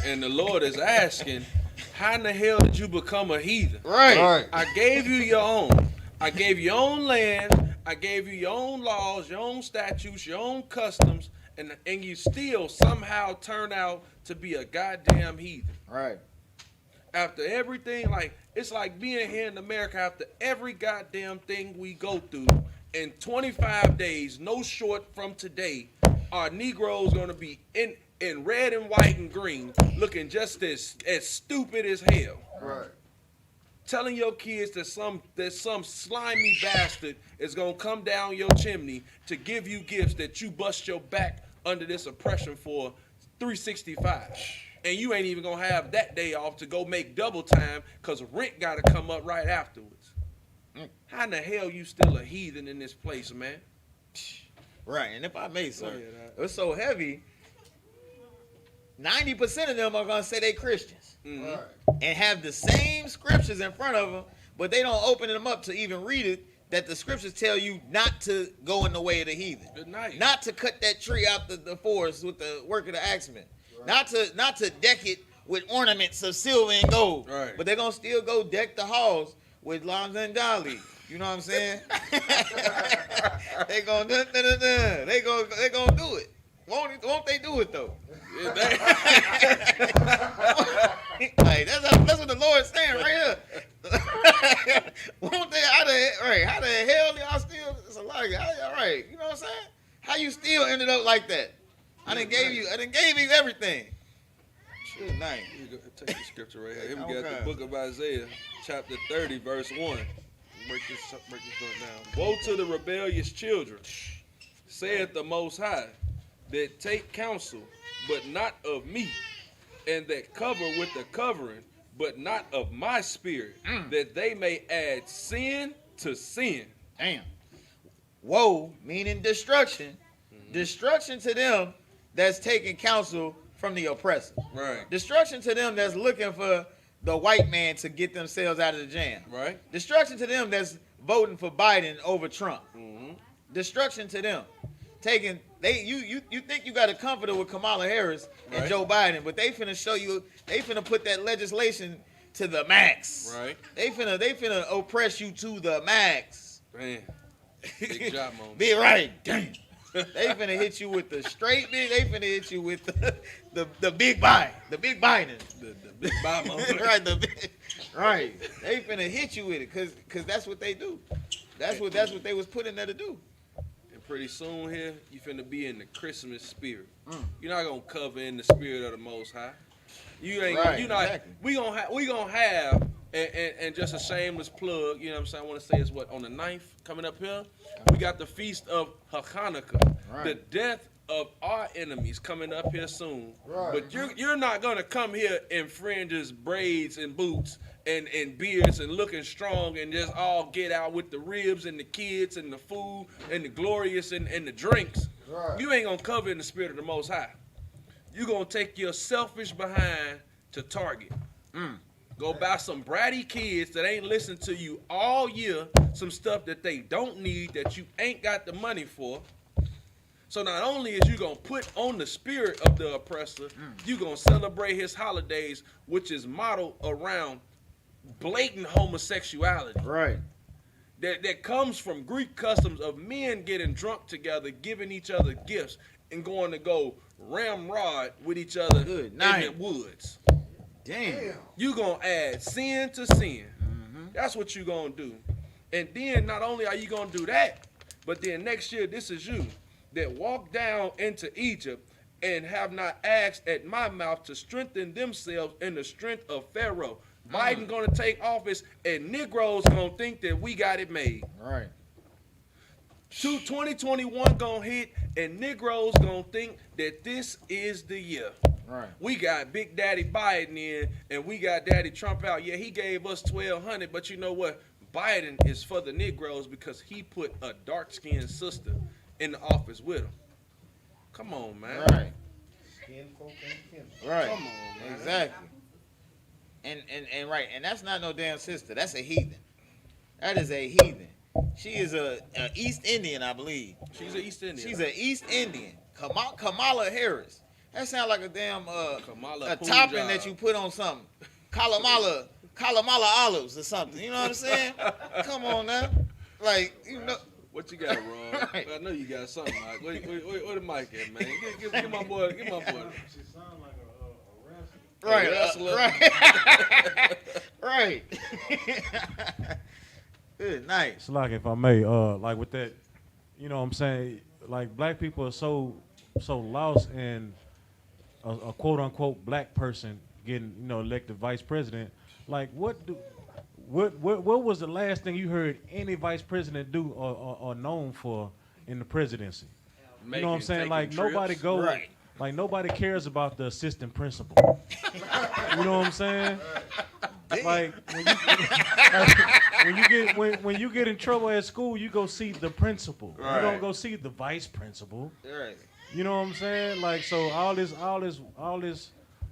B: and the Lord is asking, how in the hell did you become a heathen?
D: Right.
B: I gave you your own. I gave you your own land. I gave you your own laws, your own statutes, your own customs, and you still somehow turn out to be a goddamn heathen.
D: Right.
B: After everything, it's like being here in America after every goddamn thing we go through. In 25 days, no short from today, our Negroes gonna be in red and white and green, looking just as stupid as hell.
E: Right.
B: Telling your kids that some slimy bastard is gonna come down your chimney to give you gifts that you bust your back under this oppression for 365. And you ain't even gonna have that day off to go make double time because rent gotta come up right afterwards. How in the hell you still a heathen in this place, man?
D: Right. And if I may, sir,
B: ahead,
D: it's so heavy. 90% of them are gonna say they Christians and have the same scriptures in front of them, but they don't open them up to even read it. That the scriptures tell you not to go in the way of the heathen.
B: Good night.
D: Not to cut that tree out the forest with the work of the axeman. Not to deck it with ornaments of silver and gold.
B: Right.
D: But they're gonna still go deck the halls with lambs and dolly. You know what I'm saying? They gonna They gonna do it. Won't they do it though?
B: Yeah,
D: Like that's what the Lord's saying right here. Won't they? How the hell y'all still? It's a lot of all right. You know what I'm saying? How you still ended up like that? I done gave you everything. Good night.
B: Take the scripture right here. Here we got
D: Okay.
B: the book of Isaiah, chapter 30, verse 1. Break this joint down. Woe to the rebellious children, saith the Most High, that take counsel, but not of me, and that cover with the covering, but not of my spirit, that they may add sin to sin.
D: Damn. Woe meaning destruction. Destruction to them that's taking counsel from the oppressor.
B: Right.
D: Destruction to them that's looking for the white man to get themselves out of the jam.
B: Right.
D: Destruction to them that's voting for Biden over Trump. Destruction to them. You think you got a comforter with Kamala Harris and
B: Right.
D: Joe Biden, but they finna put that legislation to the max.
B: Right.
D: They finna oppress you to the max.
B: Man. Big job moment.
D: Be right. Damn. They finna hit you with the straight big. They finna hit you with the big buy. The big Biden.
B: The big buy moment.
D: Right. Right. They finna hit you with it because that's what they do. That's what they was put in there to do.
B: And pretty soon here, you finna be in the Christmas spirit. You're not gonna cover in the spirit of the Most High. You ain't.
D: Right,
B: You not.
D: exactly.
B: We gonna have. And just a shameless plug, you know what I'm saying? I want to say it's on the 9th coming up here. We got the feast of Hanukkah,
D: Right.
B: the death of our enemies coming up here soon.
E: Right.
B: But you're not gonna come here in fringes, braids, and boots and beards and looking strong and just all get out with the ribs and the kids and the food and the glorious and the drinks.
E: Right.
B: You ain't gonna cover in the spirit of the Most High. You're gonna take your selfish behind to Target. Go buy some bratty kids that ain't listened to you all year, some stuff that they don't need, that you ain't got the money for. So not only is you going to put on the spirit of the oppressor, you going to celebrate his holidays, which is modeled around blatant homosexuality.
D: Right.
B: That comes from Greek customs of men getting drunk together, giving each other gifts, and going to go ramrod with each other
D: Good
B: in
D: night.
B: the woods.
D: Damn.
B: You gonna add sin to sin. That's what you gonna do. And then not only are you gonna do that, but then next year this is you that walk down into Egypt and have not asked at my mouth to strengthen themselves in the strength of Pharaoh. Biden gonna take office and Negroes gonna think that we got it made.
D: Right.
B: 2021 gonna hit and Negroes gonna think that this is the year.
D: Right.
B: We got Big Daddy Biden in and we got Daddy Trump out. Yeah, he gave us 1,200, but you know what? Biden is for the Negroes because he put a dark-skinned sister in the office with him. Come on, man.
D: Right. Right.
B: Come on, man.
D: Exactly. And right, and that's not no damn sister. That's a heathen. That is a heathen. She is a East Indian, I believe.
B: She's an East Indian.
D: She's an East Indian. Kamala Harris. That sounds like a damn
B: Kamala
D: a
B: Punjab.
D: topping that you put on something. Kalamala olives or something. You know what I'm saying? Come on now. Like, you know.
B: What you got, Ron?
D: Right.
B: I know you got something, Mike. Where the mic at, man? Get my boy. Get my boy.
F: She sounds like a
D: Right.
B: wrestler.
D: Right. Good night.
F: It's like, if I may, like with that, you know what I'm saying? Like, black people are so lost in a quote unquote black person getting, elected vice president. Like, what was the last thing you heard any vice president do or known for in the presidency? You know what I'm saying? Like, nobody goes.
D: Right.
F: Like, nobody cares about the assistant principal. You know what I'm saying? Like, when you get in trouble at school, you go see the principal.
D: Right.
F: You don't go see the vice principal.
D: Right.
F: You know what I'm saying? Like, so all this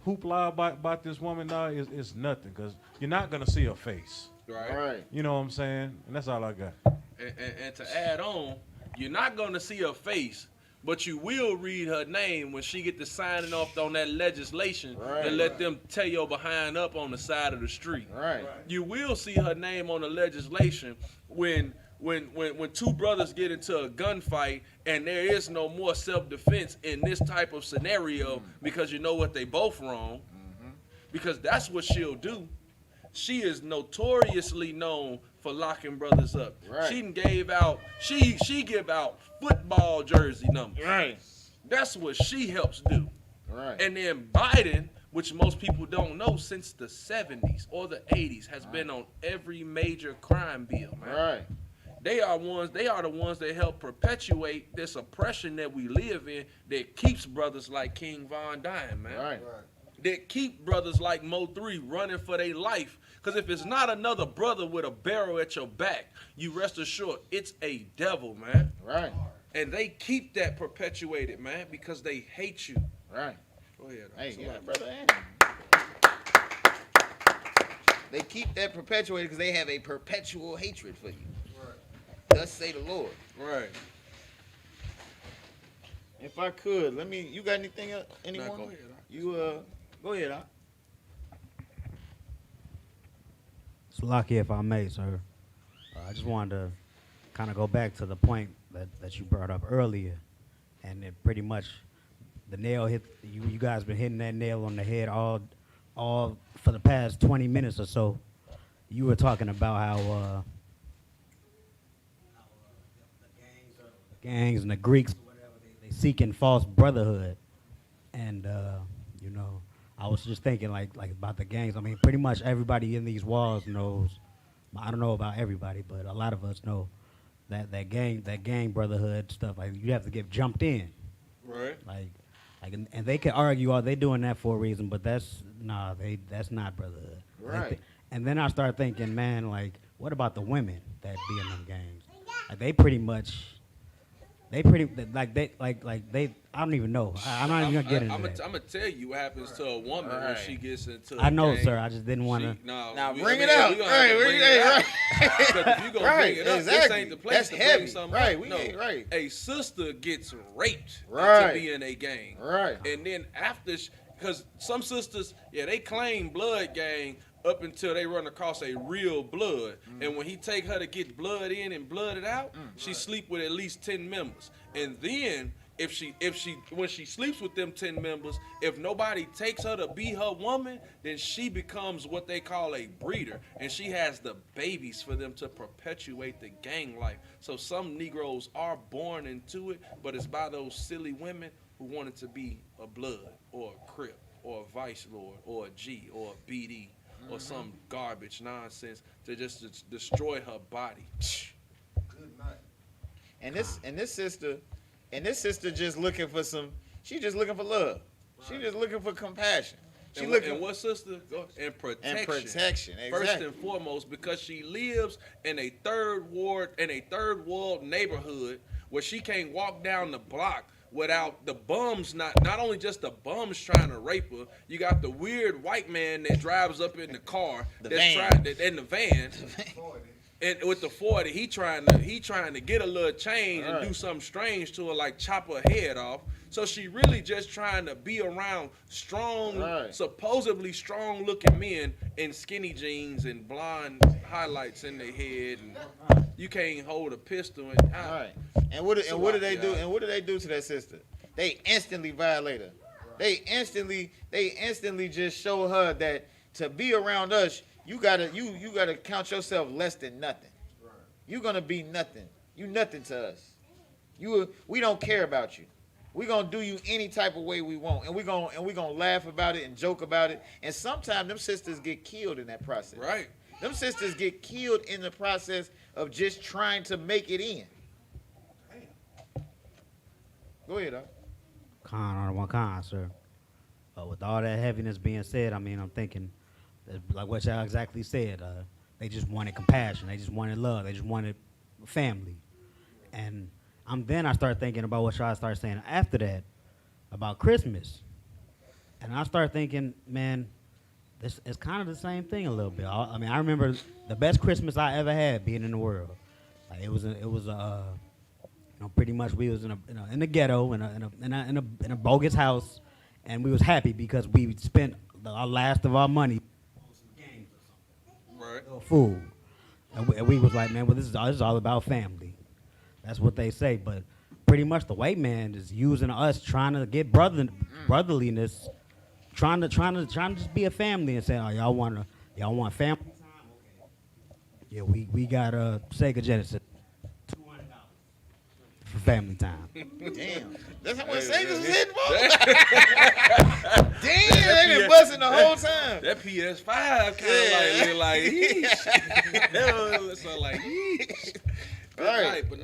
F: hoopla about this woman now is nothing, because you're not gonna see her face.
D: Right.
F: You know what I'm saying? And that's all I got.
B: And to add on, you're not gonna see her face, but you will read her name when she get to signing off on that legislation and let them tear your behind up on the side of the street.
D: Right.
B: You will see her name on the legislation when two brothers get into a gunfight and there is no more self-defense in this type of scenario because you know what, they both wrong. Because that's what she'll do. She is notoriously known for locking brothers up.
D: Right.
B: She gave out she give out football jersey numbers.
D: Right.
B: That's what she helps do.
D: Right.
B: And then Biden, which most people don't know, since the 70s or the 80s, has been on every major crime bill, man.
D: Right.
B: They are the ones that help perpetuate this oppression that we live in that keeps brothers like King Von dying, man.
D: Right.
B: That keep brothers like Mo 3 running for their life. Because if it's not another brother with a barrel at your back, you rest assured it's a devil, man.
D: Right.
B: And they keep that perpetuated, man, because they hate you.
D: Right.
B: Go ahead.
D: Hey,
B: Somebody-
D: yeah, brother. They keep that perpetuated because they have a perpetual hatred for you. Right. Thus say the Lord.
B: Right.
D: If I could, you got anything else? Anyone?
B: Nah, go ahead.
D: Go ahead, Doc.
I: It's lucky if I may, sir. I just wanted to kind of go back to the point that you brought up earlier, and it pretty much the nail hit. You guys been hitting that nail on the head all for the past 20 minutes or so. You were talking about how the gangs and the Greeks, whatever, they seeking false brotherhood, and I was just thinking like about the gangs. I mean, pretty much everybody in these walls knows. I don't know about everybody, but a lot of us know that gang brotherhood stuff. Like, you have to get jumped in.
B: Right.
I: And they can argue, they doing that for a reason, but that's not brotherhood.
D: Right.
I: And then I start thinking, man, like, what about the women that be in them gangs? Like, they pretty I don't even know. I'm not even gonna get into that.
B: I'm gonna tell you what happens to a woman when she gets into.
I: I know,
B: gang.
I: sir. I just didn't want to.
D: Now bring it up. Right.
B: Bring it up. Because if you gonna bring it up,
D: exactly.
B: this ain't the place
D: That's
B: to
D: heavy.
B: bring something
D: Right.
B: up.
D: We
B: No,
D: ain't right.
B: a sister gets raped
D: Right.
B: to be in a gang.
D: Right.
B: And then after, because some sisters, they claim blood gang, up until they run across a real blood. And when he take her to get blood in and blooded out, she sleep with at least 10 members. And then when she sleeps with them 10 members, if nobody takes her to be her woman, then she becomes what they call a breeder, and she has the babies for them to perpetuate the gang life. So some Negroes are born into it, but it's by those silly women who wanted to be a blood or a Crip or a Vice Lord or a G or a BD or some garbage nonsense to just destroy her body.
E: Good night.
D: And this sister just looking for she just looking for love. She just looking for compassion. She looking
B: and what sister? And protection.
D: and protection. Exactly.
B: First and foremost, because she lives in a third world neighborhood where she can't walk down the block without the bums, not only just the bums trying to rape her. You got the weird white man that drives up in the car, in the van. And with the 40, he trying to get a little change and do something strange to her, like chop her head off. So she really just trying to be around strong, supposedly strong-looking men in skinny jeans and blonde highlights in their head, and you can't hold a pistol.
D: And what do they do? And what do they do to that sister? They instantly violate her. They instantly just show her that to be around us, you gotta count yourself less than nothing. You're gonna be nothing. You nothing to us. We don't care about you. We're gonna do you any type of way we want, and we're gonna laugh about it and joke about it. And sometimes them sisters get killed in that process.
B: Right.
D: Them sisters get killed in the process of just trying to make it in. Go ahead, dog.
I: Con, sir. With all that heaviness being said, I mean, I'm thinking, like what y'all exactly said, they just wanted compassion. They just wanted love. They just wanted family. And I started thinking about what y'all started saying after that about Christmas. And I started thinking, man, this is kind of the same thing a little bit. I mean, I remember the best Christmas I ever had being in the world. Like pretty much we was in the ghetto in a bogus house, and we was happy because we spent our last of our money on some games or something. Right. Food. And we was like, man, well, this is all about family. That's what they say. But pretty much the white man is using us, trying to get brotherliness, trying to just be a family and say, oh, y'all want family time? Okay. Yeah, we got a Sega Genesis. $200 for family time.
D: Damn. That's how much Sega's was hitting for? Damn, they been busting the whole time.
B: That PS5 kind of like yeesh. So like yeesh. Right, but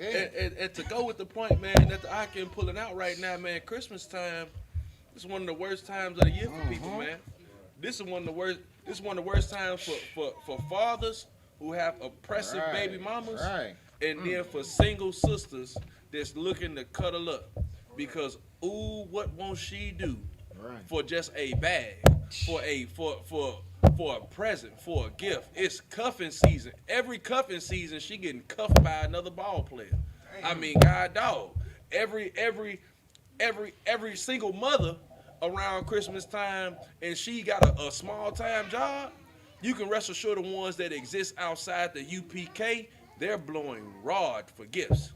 B: and to go with the point, man, that I can pull it out right now, man. Christmas time is one of the worst times of the year for people, man. This is one of the worst. This is one of the worst times for fathers who have oppressive baby mamas, and then for single sisters that's looking to cuddle up because what won't she do for just a bag, for a present, for a gift? It's cuffing season. Every cuffing season, she getting cuffed by another ball player. I mean, God dog. Every single mother around Christmas time, and she got a small time job. You can rest assured the ones that exist outside the UPK, they're blowing rod for gifts.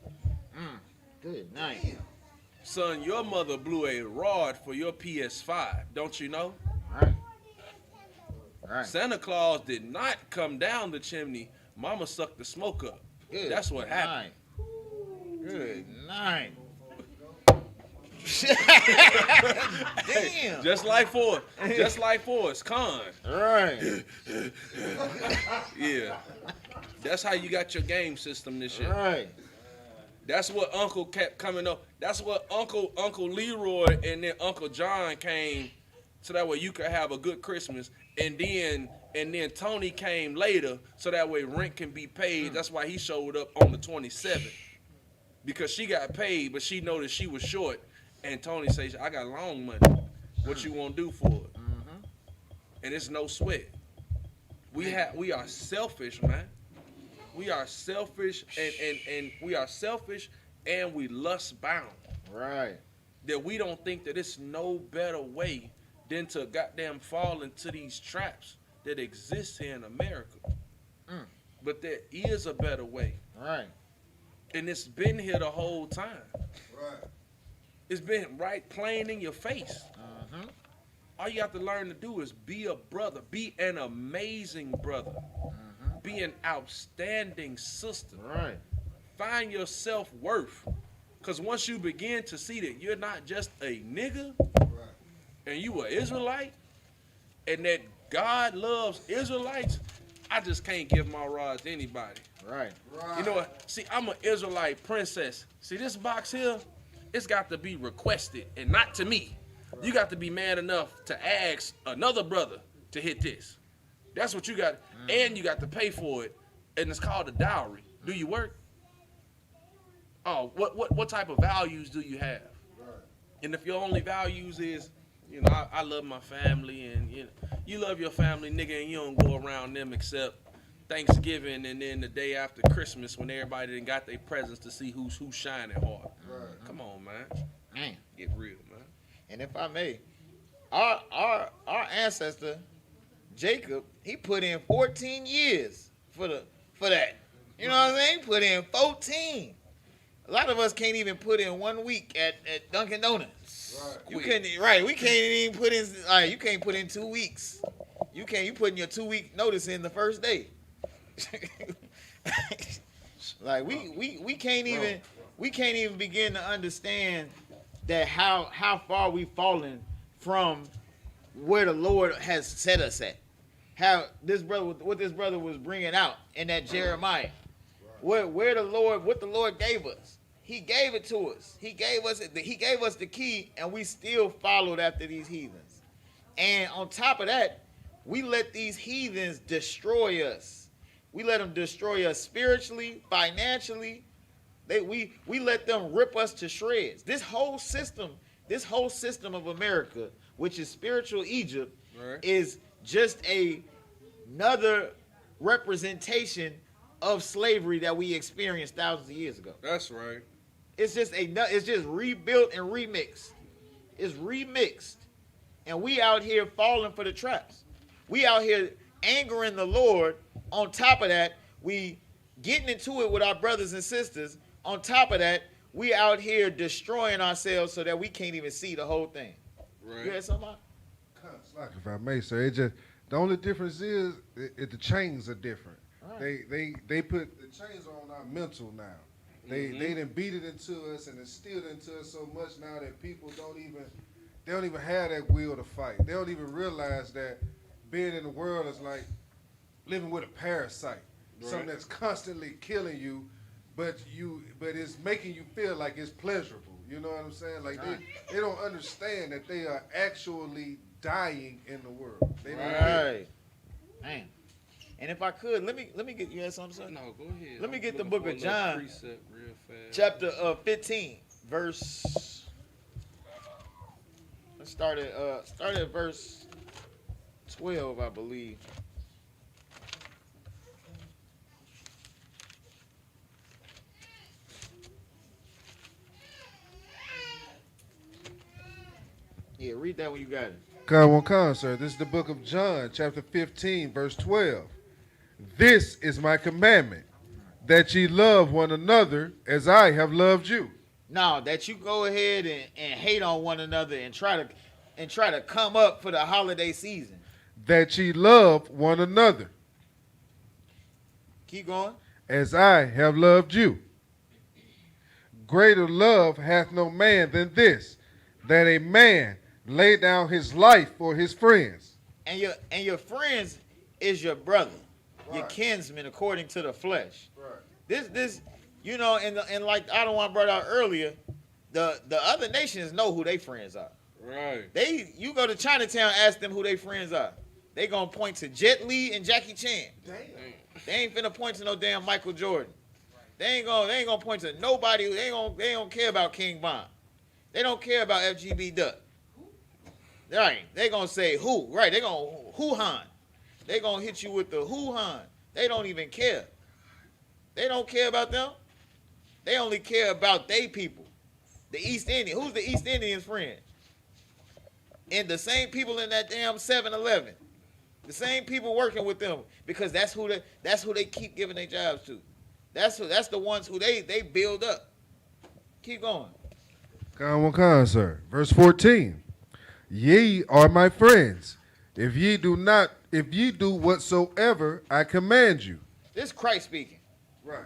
D: Good night.
B: Son, your mother blew a rod for your PS5, don't you know?
D: Right.
B: Santa Claus did not come down the chimney. Mama sucked the smoke up. That's what happened.
D: Good night. Damn.
B: Just like Forrest, con.
D: Right.
B: Yeah. That's how you got your game system this year.
D: Right.
B: That's what Uncle kept coming up. That's what Uncle Leroy and then Uncle John came, so that way you could have a good Christmas. And then Tony came later, so that way rent can be paid. That's why he showed up on the 27th, because she got paid, but she noticed she was short. And Tony says, "I got long money. What you want to do for it?" And it's no sweat. We are selfish, man. We are selfish, and we are selfish, and we lust bound.
D: Right.
B: That we don't think that it's no better way than to goddamn fall into these traps that exists here in America.
D: Mm.
B: But there is a better way.
D: Right.
B: And it's been here the whole time.
E: Right.
B: It's been right plain in your face.
D: Uh-huh.
B: All you have to learn to do is be a brother. Be an amazing brother. Be an outstanding sister.
D: Right.
B: Find your self-worth. Because once you begin to see that you're not just a nigga and you are Israelite and that God loves Israelites, I just can't give my rod to anybody.
D: Right.
B: You know what? See, I'm an Israelite princess. See, this box here, it's got to be requested and not to me. You got to be man enough to ask another brother to hit this. That's what you got. And you got to pay for it. And it's called a dowry. Do you work? Oh, what type of values do you have? And if your only values is, you know, I love my family, and you love your family, nigga, and you don't go around them except Thanksgiving and then the day after Christmas when everybody done got their presents to see who's shining hard. Come on, man.
D: Man.
B: Get real, man.
D: And if I may, our ancestor Jacob, he put in 14 years for that. You know what I'm saying? He put in 14. A lot of us can't even put in 1 week at Dunkin' Donuts.
E: Right.
D: You can't. Right. We can't even put in. You can't put in 2 weeks. You putting your 2 week notice in the first day. Like we can't even begin to understand that how far we've fallen from where the Lord has set us at. How what this brother was bringing out in that Jeremiah. What the Lord gave us. He gave it to us. He gave us the key, and we still followed after these heathens. And on top of that, we let these heathens destroy us. We let them destroy us spiritually, financially. We let them rip us to shreds. This whole system of America, which is spiritual Egypt, is just another representation of slavery that we experienced thousands of years ago.
B: That's right.
D: It's just rebuilt and remixed. It's remixed. And we out here falling for the traps. We out here angering the Lord. On top of that, we getting into it with our brothers and sisters. On top of that, we out here destroying ourselves so that we can't even see the whole thing.
B: Right.
D: You had something?
E: Like if I may, sir, the only difference is the chains are different. Right. They put the chains on our mental now. They done beat it into us and instilled into us so much now that people don't even have that will to fight. They don't even realize that being in the world is like living with a parasite, something that's constantly killing you, but it's making you feel like it's pleasurable. You know what I'm saying? Like they don't understand that they are actually dying in the world. They don't
D: right. Man. And if I could, let me get you had something, son?
B: No, go ahead.
D: Let me get the
B: Looking
D: book
B: for a
D: of
B: little
D: John,
B: precept real fast.
D: chapter 15, verse. Let's start at verse 12, I believe. Yeah, read that when you got it.
E: Come, sir. This is the book of John, chapter 15, verse 12. This is my commandment, that ye love one another as I have loved you.
D: No, that you go ahead and hate on one another and try to come up for the holiday season.
E: That ye love one another.
D: Keep going.
E: As I have loved you. Greater love hath no man than this, that a man lay down his life for his friends.
D: And your friends is your brother,
E: right.
D: Your kinsman according to the flesh.
E: Right.
D: This you know, and like I don't want to brought out earlier, the other nations know who their friends are.
B: Right.
D: You go to Chinatown, ask them who their friends are. They gonna point to Jet Li and Jackie Chan.
E: Damn.
D: They ain't finna point to no damn Michael Jordan. They ain't gonna point to nobody. They don't care about King Von. They don't care about FGB Duck. Right. They gonna say who. Right. They gonna who Han. They gonna hit you with the who Han. They don't even care. They don't care about them. They only care about they people. The East Indian. Who's the East Indian's friend? And the same people in that damn 7-Eleven. The same people working with them because that's who they keep giving their jobs to. That's the ones who they build up. Keep going.
E: Come, sir. Verse 14. Ye are my friends, if ye do whatsoever I command you.
D: This is Christ speaking.
E: Right.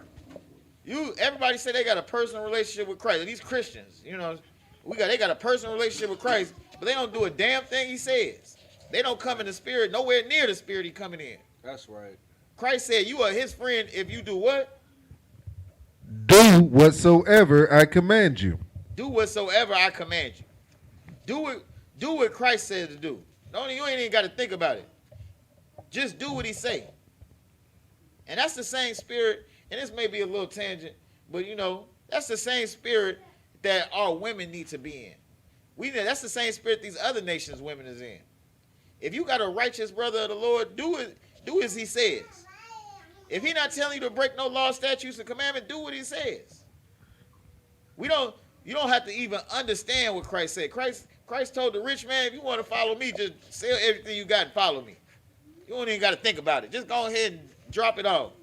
D: Everybody say they got a personal relationship with Christ. These Christians, they got a personal relationship with Christ, but they don't do a damn thing he says. They don't come in the spirit, nowhere near the spirit he coming in.
B: That's right.
D: Christ said, you are his friend if you do what?
E: Do whatsoever I command you.
D: Do whatsoever I command you. Do what Christ said to do. You ain't even got to think about it. Just do what he say. And that's the same spirit, and this may be a little tangent, but that's the same spirit that our women need to be in. That's the same spirit these other nations' women is in. If you got a righteous brother of the Lord, do as he says. If he not telling you to break no law, statutes, and commandment, do what he says. You don't have to even understand what Christ said. Christ told the rich man, if you want to follow me, just sell everything you got and follow me. You don't even got to think about it. Just go ahead and drop it off.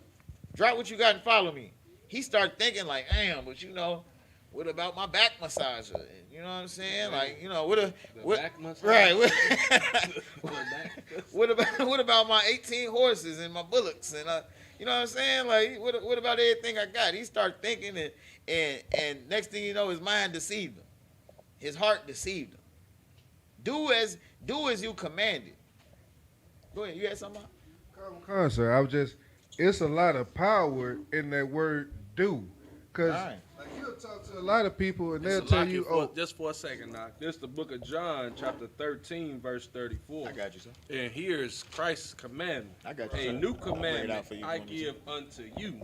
D: Drop what you got and follow me. He started thinking like, damn, but what about my back massager? You know what I'm saying? Like, what
B: back massager?
D: Right. What about my 18 horses and my bullocks and you know what I'm saying? Like, what about everything I got? He started thinking and next thing you know, his mind deceived him. His heart deceived him. Do as you commanded. Go ahead. You had something?
E: Come, sir. It's a lot of power in that word do. Because like, you'll talk to a lot of people and they'll tell you,
B: just for a second, now. This is the book of John, chapter 13, verse 34.
D: I got you, sir.
B: And here's Christ's commandment.
D: I got you,
B: A
D: sir.
B: new
D: I'll lay it
B: commandment
D: out for you
B: I
D: when you
B: give unto you,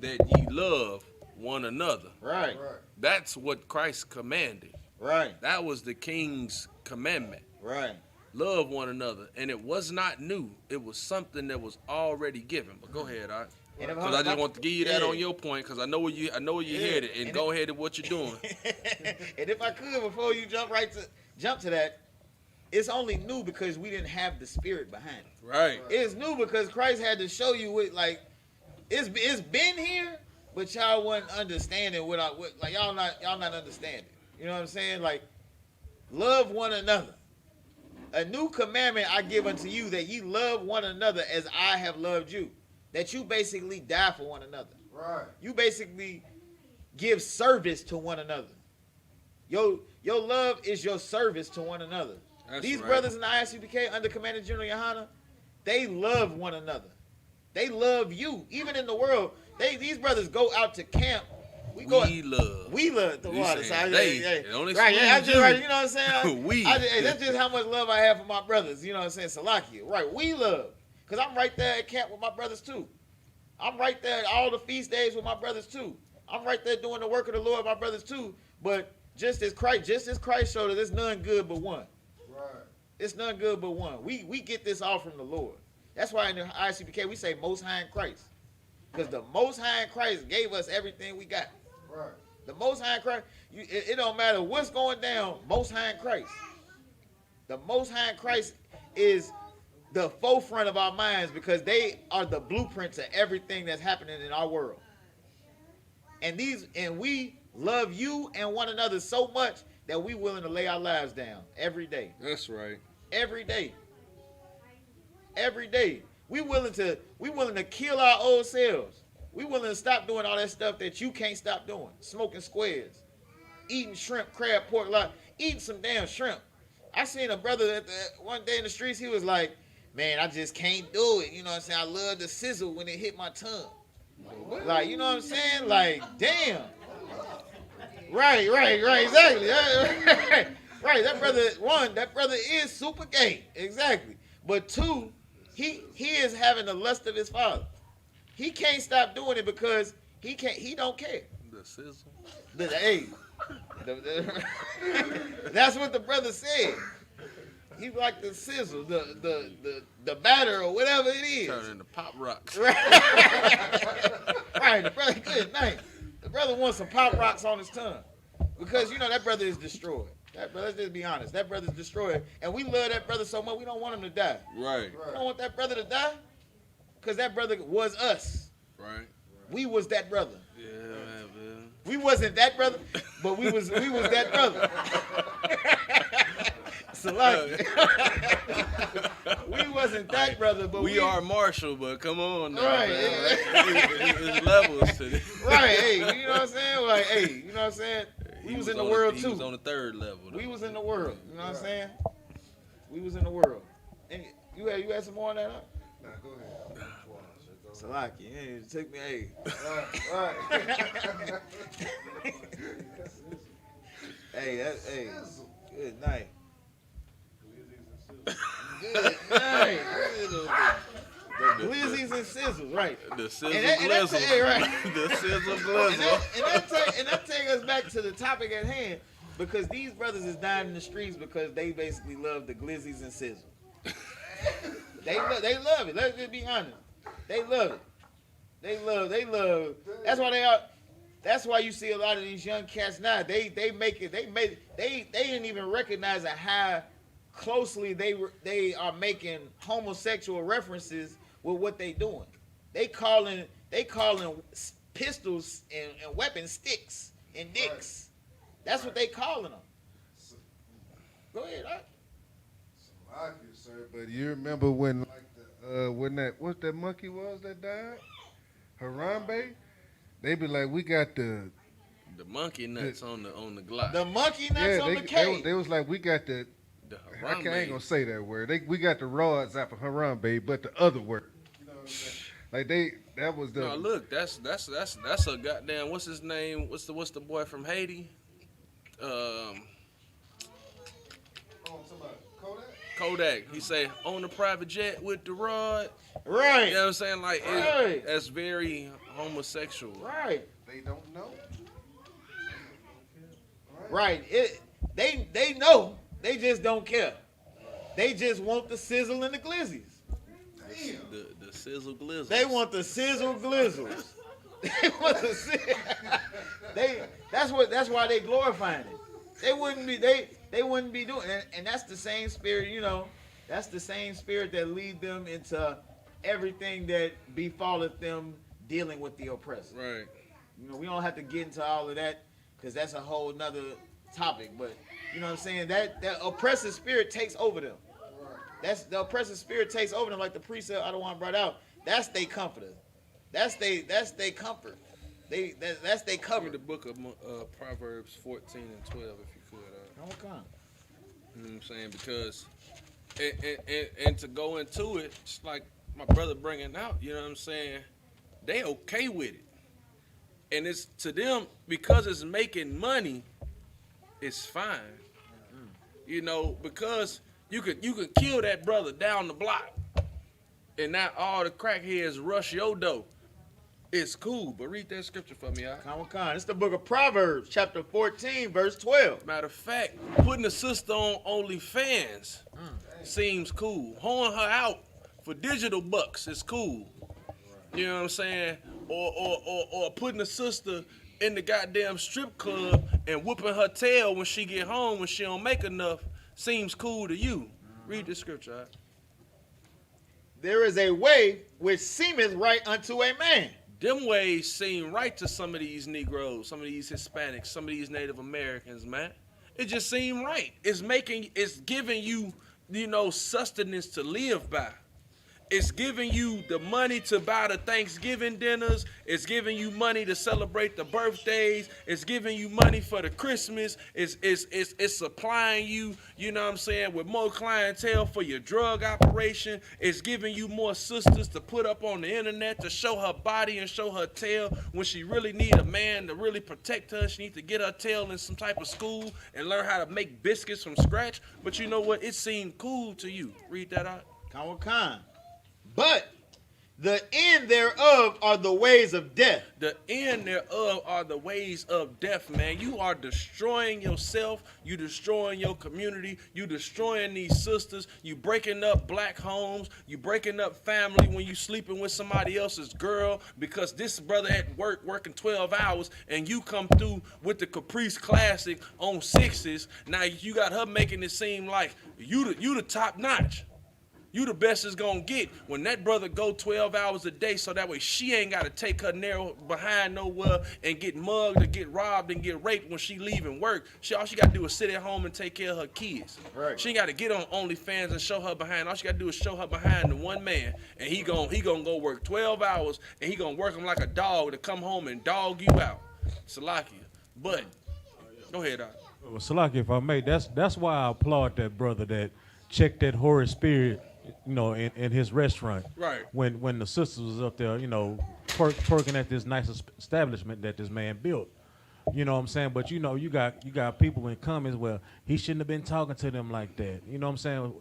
B: that ye love one another.
D: Right.
B: That's what Christ commanded.
D: Right.
B: That was the king's commandment.
D: Right.
B: Love one another. And it was not new. It was something that was already given. But go ahead, all right? Because I just want to give you that on your point, because I know where you headed, and go ahead at what you're doing.
D: And if I could, before you jump to that, it's only new because we didn't have the spirit behind it.
B: Right.
D: It's new because Christ had to show you it. Like it's been here, but y'all wasn't understanding y'all not understanding. You know what I'm saying? Like, love one another. A new commandment I give unto you, that ye love one another as I have loved you. That you basically die for one another.
E: right.
D: You basically give service to one another. Your love is your service to one another.
B: That's
D: These
B: right.
D: brothers in the Isupk under Commander General Yohana, they love one another. They love you. Even in the world, these brothers go out to camp. We love the
B: You
D: water.
B: saying
D: So
B: they don't
D: right, yeah,
B: exclude
D: right,
B: you.
D: you know what I'm saying? That's just how much love I have for my brothers. You know what I'm saying? Salakia. Right, we love. Because I'm right there at camp with my brothers too. I'm right there at all the feast days with my brothers too. I'm right there doing the work of the Lord with my brothers too. But just as Christ showed us, there's none good but one.
E: Right.
D: It's none good but one. We get this all from the Lord. That's why in the ICPK we say Most High in Christ. Because the Most High in Christ gave us everything we got.
E: Right.
D: The Most High in Christ, it don't matter what's going down, Most High in Christ. The Most High in Christ is the forefront of our minds because they are the blueprint to everything that's happening in our world. And we love you and one another so much that we willing to lay our lives down every day.
B: That's right.
D: Every day. Every day. We willing to kill our old selves. We willing to stop doing all that stuff that you can't stop doing. Smoking squares. Eating shrimp, crab, pork, eating some damn shrimp. I seen a brother one day in the streets, he was like, man, I just can't do it. You know what I'm saying? I love the sizzle when it hit my tongue. Like, you know what I'm saying? Like, damn. Right, exactly. Right, that brother is super gay. Exactly. But two, he is having the lust of his father. He can't stop doing it because he don't care.
B: The sizzle.
D: That's what the brother said. He like the sizzle, the batter or whatever it is.
B: Turn into pop rocks.
D: Right, the brother, good night. The brother wants some pop rocks on his tongue because you know that brother is destroyed. Let's just be honest. That brother's destroyed, and we love that brother so much. We don't want him to die.
B: Right.
D: We don't want that brother to die, cause that brother was us.
B: Right.
D: We was that brother.
B: Yeah, man.
D: We wasn't that brother, but we was that brother. Salaki. We wasn't that brother, but
B: we are Marshall, but come on now.
D: Right.
B: There's levels to this.
D: Right, hey, you know what I'm saying? Like, hey, you know what I'm saying? We was in the world
B: He
D: too.
B: was on the third level. Though.
D: We was in the world, you know what I'm saying? We was in the world. And you had some more on that, huh?
E: Nah, go ahead.
D: Salaki, yeah, it took me, hey.
E: Right.
D: Hey, good night. Good night. The glizzies and sizzles, right.
B: The sizzle
D: And that
B: glizzle.
D: hey, right.
B: The sizzle glizzle.
D: And that take us back to the topic at hand, because these brothers is dying in the streets because they basically love the glizzies and sizzle. They love it. Let's just be honest. They love it. They love. That's why they are. That's why you see a lot of these young cats now. They didn't even recognize how closely they are making homosexual references with what they doing. They calling pistols and weapons sticks and dicks. That's what they calling them. Go ahead.
E: I like you, sir, but you remember when when that monkey was that died? Harambe? They be like, we got the
B: monkey nuts on the Glock.
D: The monkey nuts on the cake.
E: They was like, we got the I ain't gonna say that word. We got the rods out for Harambe, but the other word. You know what I'm saying? Like that was the.
B: No, look, that's a goddamn. What's his name? What's the boy from Haiti? Kodak. He say on the private jet with the rod.
D: Right.
B: You know what I'm saying? Like
D: right.
B: That's very homosexual.
D: Right.
E: They don't know.
D: Right. They know. They just don't care. They just want the sizzle and the glizzies.
B: The sizzle glizzles.
D: They want the sizzle glizzles. They want the sizzle. That's why they glorifying it. They wouldn't be doing it. And that's the same spirit, you know. That's the same spirit that lead them into everything that befalleth them dealing with the oppressor.
B: Right.
D: You know, we don't have to get into all of that because that's a whole nother topic. But you know what I'm saying? That oppressive spirit takes over them. That's the oppressive spirit takes over them, like the precept I don't want brought out. That's their comforter. That's their comfort. That's their cover.
B: Read the book of Proverbs 14 and 12 if you could.
D: Okay.
B: You know what I'm saying? Because and to go into it, it's like my brother bringing out. You know what I'm saying? They okay with it, and it's to them because it's making money. It's fine. You know, because you could kill that brother down the block, and now all the crackheads rush your door. It's cool, but read that scripture for me,
D: Come. It's the book of Proverbs, chapter 14, verse 12.
B: Matter of fact, putting a sister on OnlyFans seems cool. Hoeing her out for digital bucks is cool. You know what I'm saying? Or putting a sister in the goddamn strip club and whooping her tail when she get home when she don't make enough seems cool to you. Read the scripture. Right?
D: There is a way which seemeth right unto a man.
B: Them ways seem right to some of these Negroes, some of these Hispanics, some of these Native Americans, man. It just seem right. It's giving you, sustenance to live by. It's giving you the money to buy the Thanksgiving dinners. It's giving you money to celebrate the birthdays. It's giving you money for the Christmas. It's supplying you, with more clientele for your drug operation. It's giving you more sisters to put up on the internet to show her body and show her tail when she really need a man to really protect her. She needs to get her tail in some type of school and learn how to make biscuits from scratch. But you know what? It seemed cool to you. Read that out.
D: Come. But The end thereof are the ways of death.
B: The end thereof are the ways of death, man. You are destroying yourself. You destroying your community. You destroying these sisters. You breaking up black homes. You breaking up family when you sleeping with somebody else's girl because this brother at work working 12 hours and you come through with the Caprice Classic on sixes. Now you got her making it seem like you the top notch. You the best it's gonna get when that brother go 12 hours a day so that way she ain't gotta take her narrow behind nowhere and get mugged or get robbed and get raped when she leaving work. All she gotta do is sit at home and take care of her kids.
D: Right.
B: She ain't gotta get on OnlyFans and show her behind. All she gotta do is show her behind to one man and he gonna go work 12 hours and he gonna work him like a dog to come home and dog you out. Salakia. But, go ahead, Doc.
F: Well, Salaki, if I may, that's why I applaud that brother that checked that horrid spirit, you know, in his restaurant.
B: Right.
F: When the sisters was up there, you know, twerking at this nice establishment that this man built. You know what I'm saying? But you know, you got people in comments, well, he shouldn't have been talking to them like that. You know what I'm saying?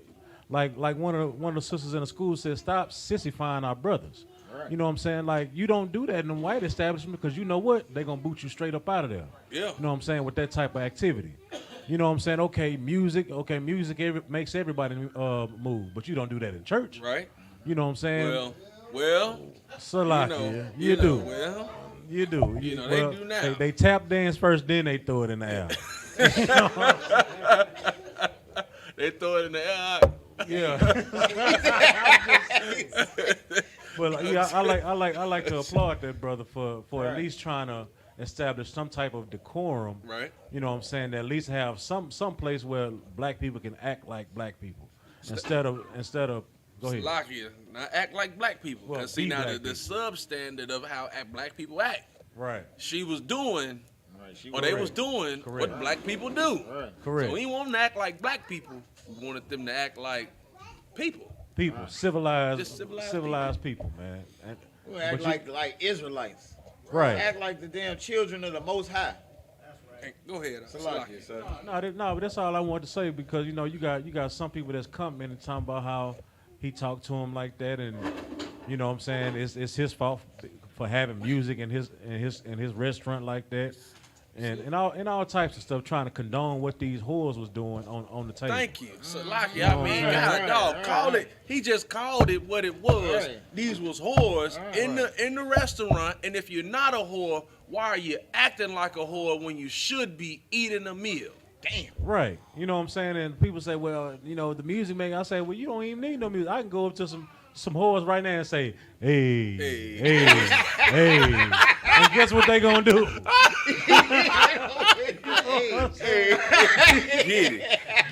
F: Like one of the sisters in the school said, stop sissifying our brothers. Right. You know what I'm saying? Like, you don't do that in a white establishment because you know what? They're going to boot you straight up out of there.
B: Yeah.
F: You know what I'm saying? With that type of activity. You know what I'm saying? Okay, music makes everybody move, but you don't do that in church.
B: Right.
F: You know what I'm saying?
B: Well,
F: Salaki, you do.
B: Well,
F: you do.
B: You know,
F: well,
B: they do now.
F: They tap dance first, then they throw it in the air.
B: They throw it in the air.
F: Yeah. Well, yeah, I like to applaud that brother for at least trying to establish some type of decorum.
B: Right.
F: You know what I'm saying? To at least have some place where black people can act like black people instead of go ahead.
B: Salakia, not act like black people.
F: Well,
B: Because see
F: be
B: now
F: black
B: the substandard of how black people act.
F: Right.
B: She was doing or they
F: Correct.
B: was doing
F: Correct.
B: what black people do.
D: Right.
F: Correct.
B: So we wanted to act like black people. We wanted them to act like people.
F: People, civilized
B: Just civilized
F: people, man.
D: We act like Israelites.
F: Right.
D: Act like the damn children of the Most High.
B: Hey, go ahead.
D: Salakia, sir.
F: No, but that's all I wanted to say because you know you got some people that's commenting talking about how he talked to him like that, and you know what I'm saying it's his fault for having music in his restaurant like that, and all types of stuff trying to condone what these whores was doing on the table.
B: Thank you. Salakia, I mean, God, dog, call it. He just called it what it was.
D: Right.
B: These was whores in the restaurant, and if you're not a whore, why are you acting like a whore when you should be eating a meal? Damn.
F: Right. You know what I'm saying? And people say, well, you know, the music maker. I say, well, you don't even need no music. I can go up to some whores right now and say, hey. And guess what they gonna do?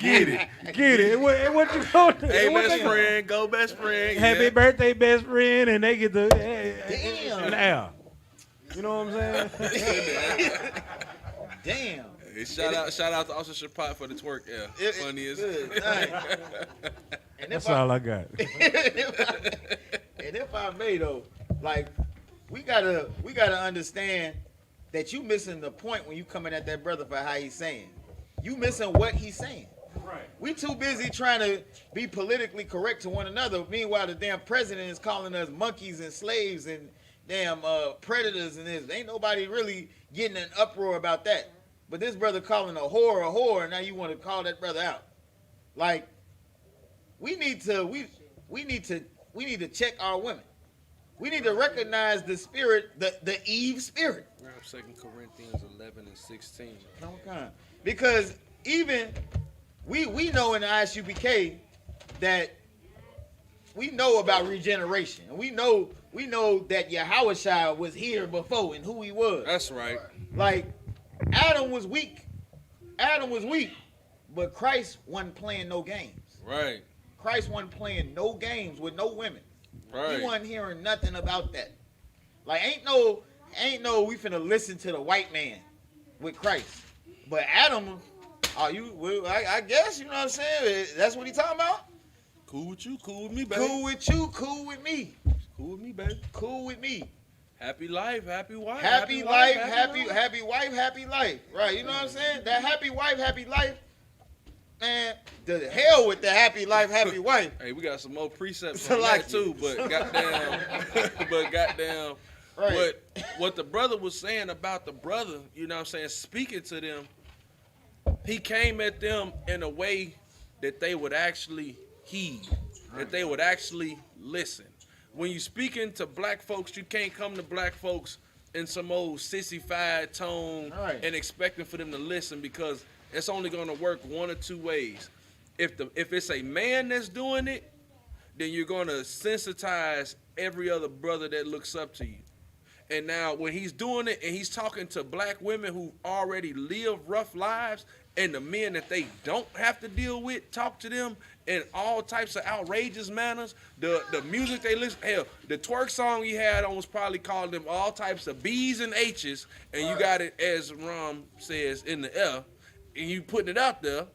F: Get it. What you gonna do?
B: Hey, best friend, go best friend.
F: Happy
B: yeah.
F: birthday, best friend, and they get the
D: Damn.
F: now. You know what I'm saying?
D: Damn.
B: Hey, shout out to Officer Shapat for the twerk. Yeah, funny as.
D: And
F: That's all I got.
D: And if I may though, like we gotta understand that you missing the point when you coming at that brother for how he's saying. You missing what he's saying.
F: Right.
D: We too busy trying to be politically correct to one another. Meanwhile, the damn president is calling us monkeys and slaves and damn predators and this. Ain't nobody really getting an uproar about that. But this brother calling a whore, and now you want to call that brother out. Like, we need to check our women. We need to recognize the spirit, the Eve spirit.
B: Grab 2 Corinthians 11 and 16.
D: Okay. Because even we know in the Isupk that we know about regeneration. And we know that Yahushua was here before and who he was.
B: That's right.
D: Like, Adam was weak, but Christ wasn't playing no games.
B: Right.
D: Christ wasn't playing no games with no women.
B: Right.
D: He wasn't hearing nothing about that. Like, ain't no we finna listen to the white man with Christ. But Adam, I guess, you know what I'm saying? That's what he talking about?
B: Cool with you, cool with me, baby.
D: Cool with you, cool with me.
B: Cool with me, baby.
D: Cool with me.
B: Happy life, happy wife.
D: Happy life, happy wife, happy life. Right, you know what I'm saying? That happy wife, happy life, man, the hell with the happy life, happy wife.
B: Hey, we got some more precepts
D: So
B: on
D: like-
B: that too, but goddamn,
D: Right.
B: what the brother was saying about the brother, you know what I'm saying, speaking to them, he came at them in a way that they would actually heed, that they would actually listen. When you speaking to black folks, you can't come to black folks in some old sissified tone
D: Right.
B: and expecting for them to listen, because it's only going to work one or two ways. If it's a man that's doing it, then you're going to sensitize every other brother that looks up to you. And now when he's doing it and he's talking to black women who already live rough lives, and the men that they don't have to deal with talk to them in all types of outrageous manners, the music they listen, hell, the twerk song he had on was probably called them all types of B's and H's, and you got it, as Rom says, in the air, and you putting it out there.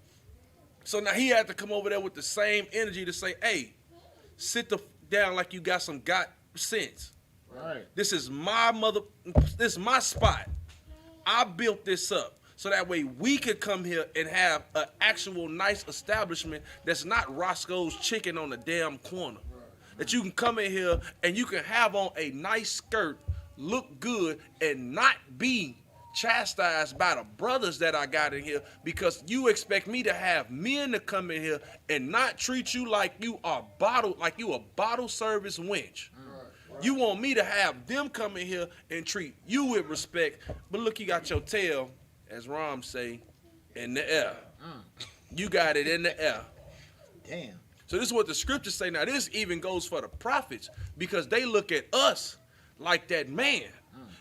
B: So now he had to come over there with the same energy to say, hey, sit down like you got some sense.
D: Right.
B: This is my spot. I built this up so that way we could come here and have an actual nice establishment that's not Roscoe's Chicken on the damn corner. That you can come in here and you can have on a nice skirt, look good, and not be chastised by the brothers that I got in here, because you expect me to have men to come in here and not treat you like you a bottle service wench. You want me to have them come in here and treat you with respect, but look, you got your tail, as Rom say, in the air. You got it in the air.
D: Damn.
B: So this is what the scriptures say. Now this even goes for the prophets, because they look at us like that man.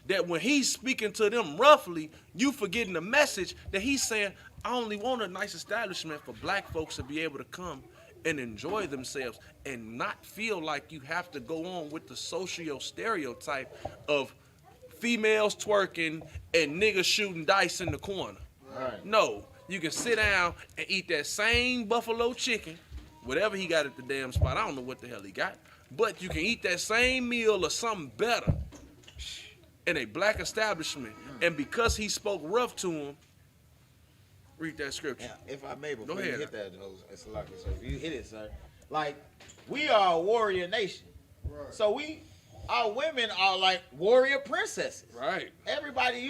B: That when he's speaking to them roughly, you forgetting the message that he's saying, I only want a nice establishment for black folks to be able to come and enjoy themselves and not feel like you have to go on with the social stereotype of females twerking and niggas shooting dice in the corner.
D: Right.
B: No, you can sit down and eat that same buffalo chicken, whatever he got at the damn spot. I don't know what the hell he got, but you can eat that same meal or something better in a black establishment. And because he spoke rough to him, read that scripture.
D: Yeah, if I may, before
B: Go
D: you
B: ahead.
D: hit that, it's like so if you hit it, sir. Like, we are a warrior nation. So our women are like warrior princesses.
B: Right.
D: Everybody,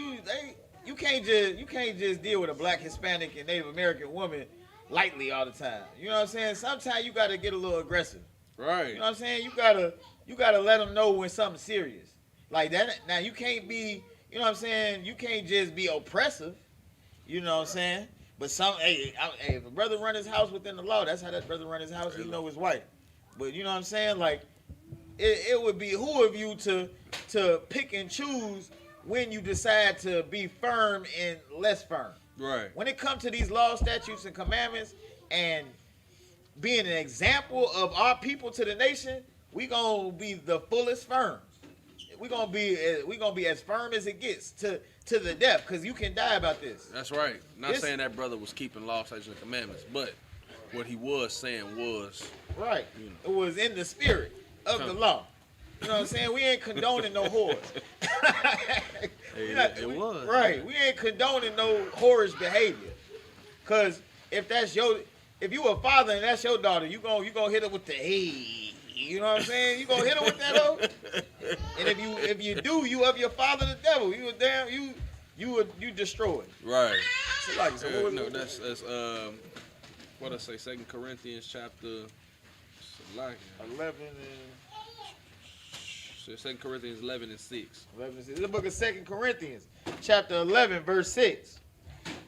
D: you can't just deal with a black, Hispanic, and Native American woman lightly all the time. You know what I'm saying? Sometimes you got to get a little aggressive.
B: Right.
D: You know what I'm saying? You gotta let them know when something's serious. Like that. Now you can't be. You know what I'm saying? You can't just be oppressive. You know what I'm saying? But if a brother run his house within the law, that's how that brother run his house. He know his wife. But you know what I'm saying? Like, it would behoove you to pick and choose when you decide to be firm and less firm.
B: Right.
D: When it comes to these laws, statutes, and commandments, and being an example of our people to the nation, we gonna be the fullest firm. We gonna be as firm as it gets to the death, because you can die about this.
B: That's right. Not saying that brother was keeping law, statutes, and commandments, but what he was saying was,
D: Right. It was in the spirit of the law. You know what I'm saying? We ain't condoning no whores.
B: it was.
D: Right. We ain't condoning no whorish behavior. Cause if you a father and that's your daughter, you gonna hit her with the hey. You know what I'm saying? You gonna hit her with that hoe? And if you do, you of your father the devil. You destroyed.
B: Right.
D: So like, so what was
B: No,
D: it?
B: that's what I say. 2 Corinthians chapter.
D: 11 and
B: 2 Corinthians 11 and 6.
D: 11. This is the book of 2 Corinthians, chapter 11, verse 6.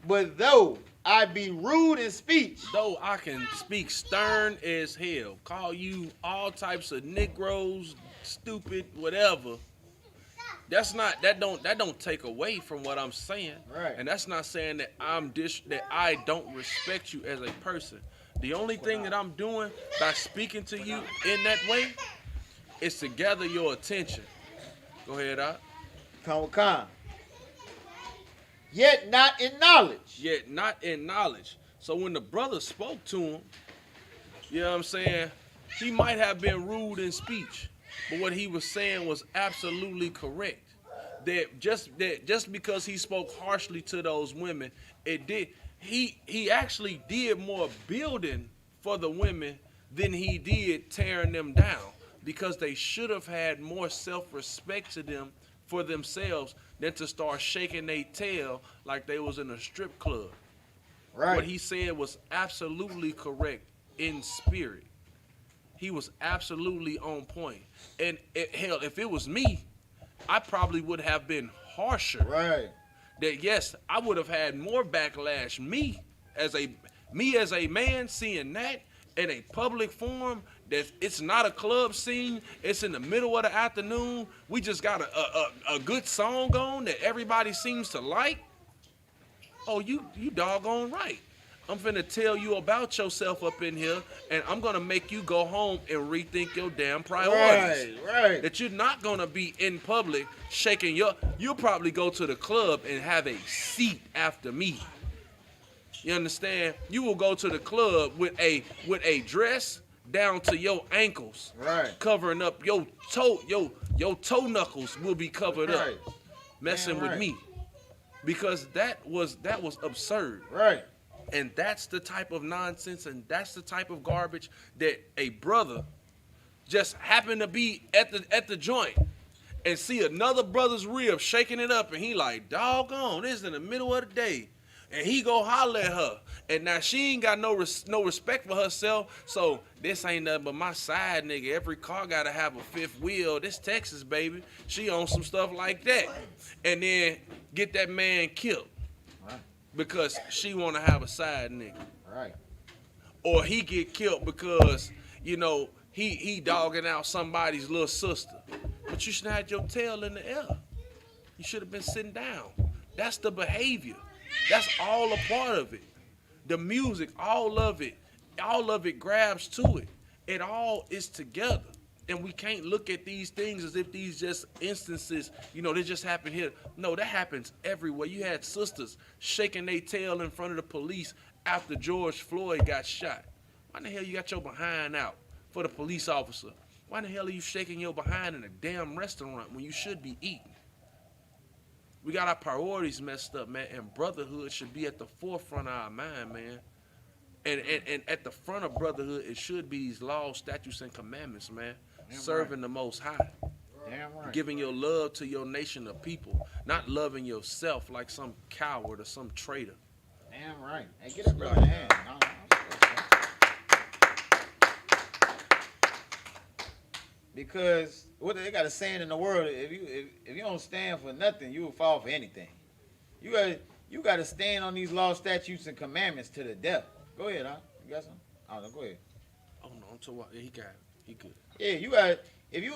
D: But though I be rude in speech,
B: Though I can speak stern as hell, call you all types of Negroes, stupid, whatever. That don't take away from what I'm saying.
D: Right.
B: And that's not saying that that I don't respect you as a person. The only thing that I'm doing by speaking to you in that way is to gather your attention. Go ahead, Out.
D: come. Yet not in knowledge.
B: Yet not in knowledge. So when the brother spoke to him, you know what I'm saying, he might have been rude in speech, but what he was saying was absolutely correct. That just because he spoke harshly to those women, he actually did more building for the women than he did tearing them down, because they should have had more self-respect to them for themselves than to start shaking their tail like they was in a strip club.
D: Right.
B: What he said was absolutely correct in spirit. He was absolutely on point. And hell, if it was me, I probably would have been harsher.
D: Right.
B: That yes, I would have had more backlash. Me as a man seeing that in a public forum, that it's not a club scene, it's in the middle of the afternoon. We just got a good song on that everybody seems to like. Oh, you doggone right. I'm finna tell you about yourself up in here, and I'm gonna make you go home and rethink your damn priorities.
D: Right.
B: That you're not gonna be in public shaking you'll probably go to the club and have a seat after me. You understand? You will go to the club with a dress down to your ankles.
D: Right.
B: Covering up your toe knuckles will be covered up.
D: Right.
B: Messing
D: Damn
B: with
D: right.
B: me. Because that was absurd.
D: Right.
B: And that's the type of nonsense and that's the type of garbage that a brother just happened to be at the joint and see another brother's rib shaking it up, and he like, doggone, this is in the middle of the day. And he go holler at her. And now she ain't got no respect for herself, so this ain't nothing but my side nigga. Every car gotta have a fifth wheel. This Texas, baby. She on some stuff like that. And then get that man killed.
D: Right.
B: Because she want to have a side nigga.
D: Right.
B: Or he get killed because, he dogging out somebody's little sister. But you should have had your tail in the air. You should have been sitting down. That's the behavior. That's all a part of it. The music, all of it grabs to it. It all is together. And we can't look at these things as if these just instances, they just happen here. No, that happens everywhere. You had sisters shaking their tail in front of the police after George Floyd got shot. Why the hell you got your behind out for the police officer? Why the hell are you shaking your behind in a damn restaurant when you should be eating? We got our priorities messed up, man, and brotherhood should be at the forefront of our mind, man. And at the front of brotherhood, it should be these laws, statutes, and commandments, man.
D: Damn
B: Serving
D: right.
B: the Most High.
D: Damn right.
B: Giving your love to your nation of people. Not loving yourself like some coward or some traitor.
D: Damn right. Hey, get that brother a hand. Because what they got a saying in the world, if you don't stand for nothing, you will fall for anything. You got to stand on these laws, statutes, and commandments to the death. Go ahead, huh? You got something? I don't know. Go ahead.
B: Oh no, I'm talking about he got it. He good.
D: Yeah, you got if you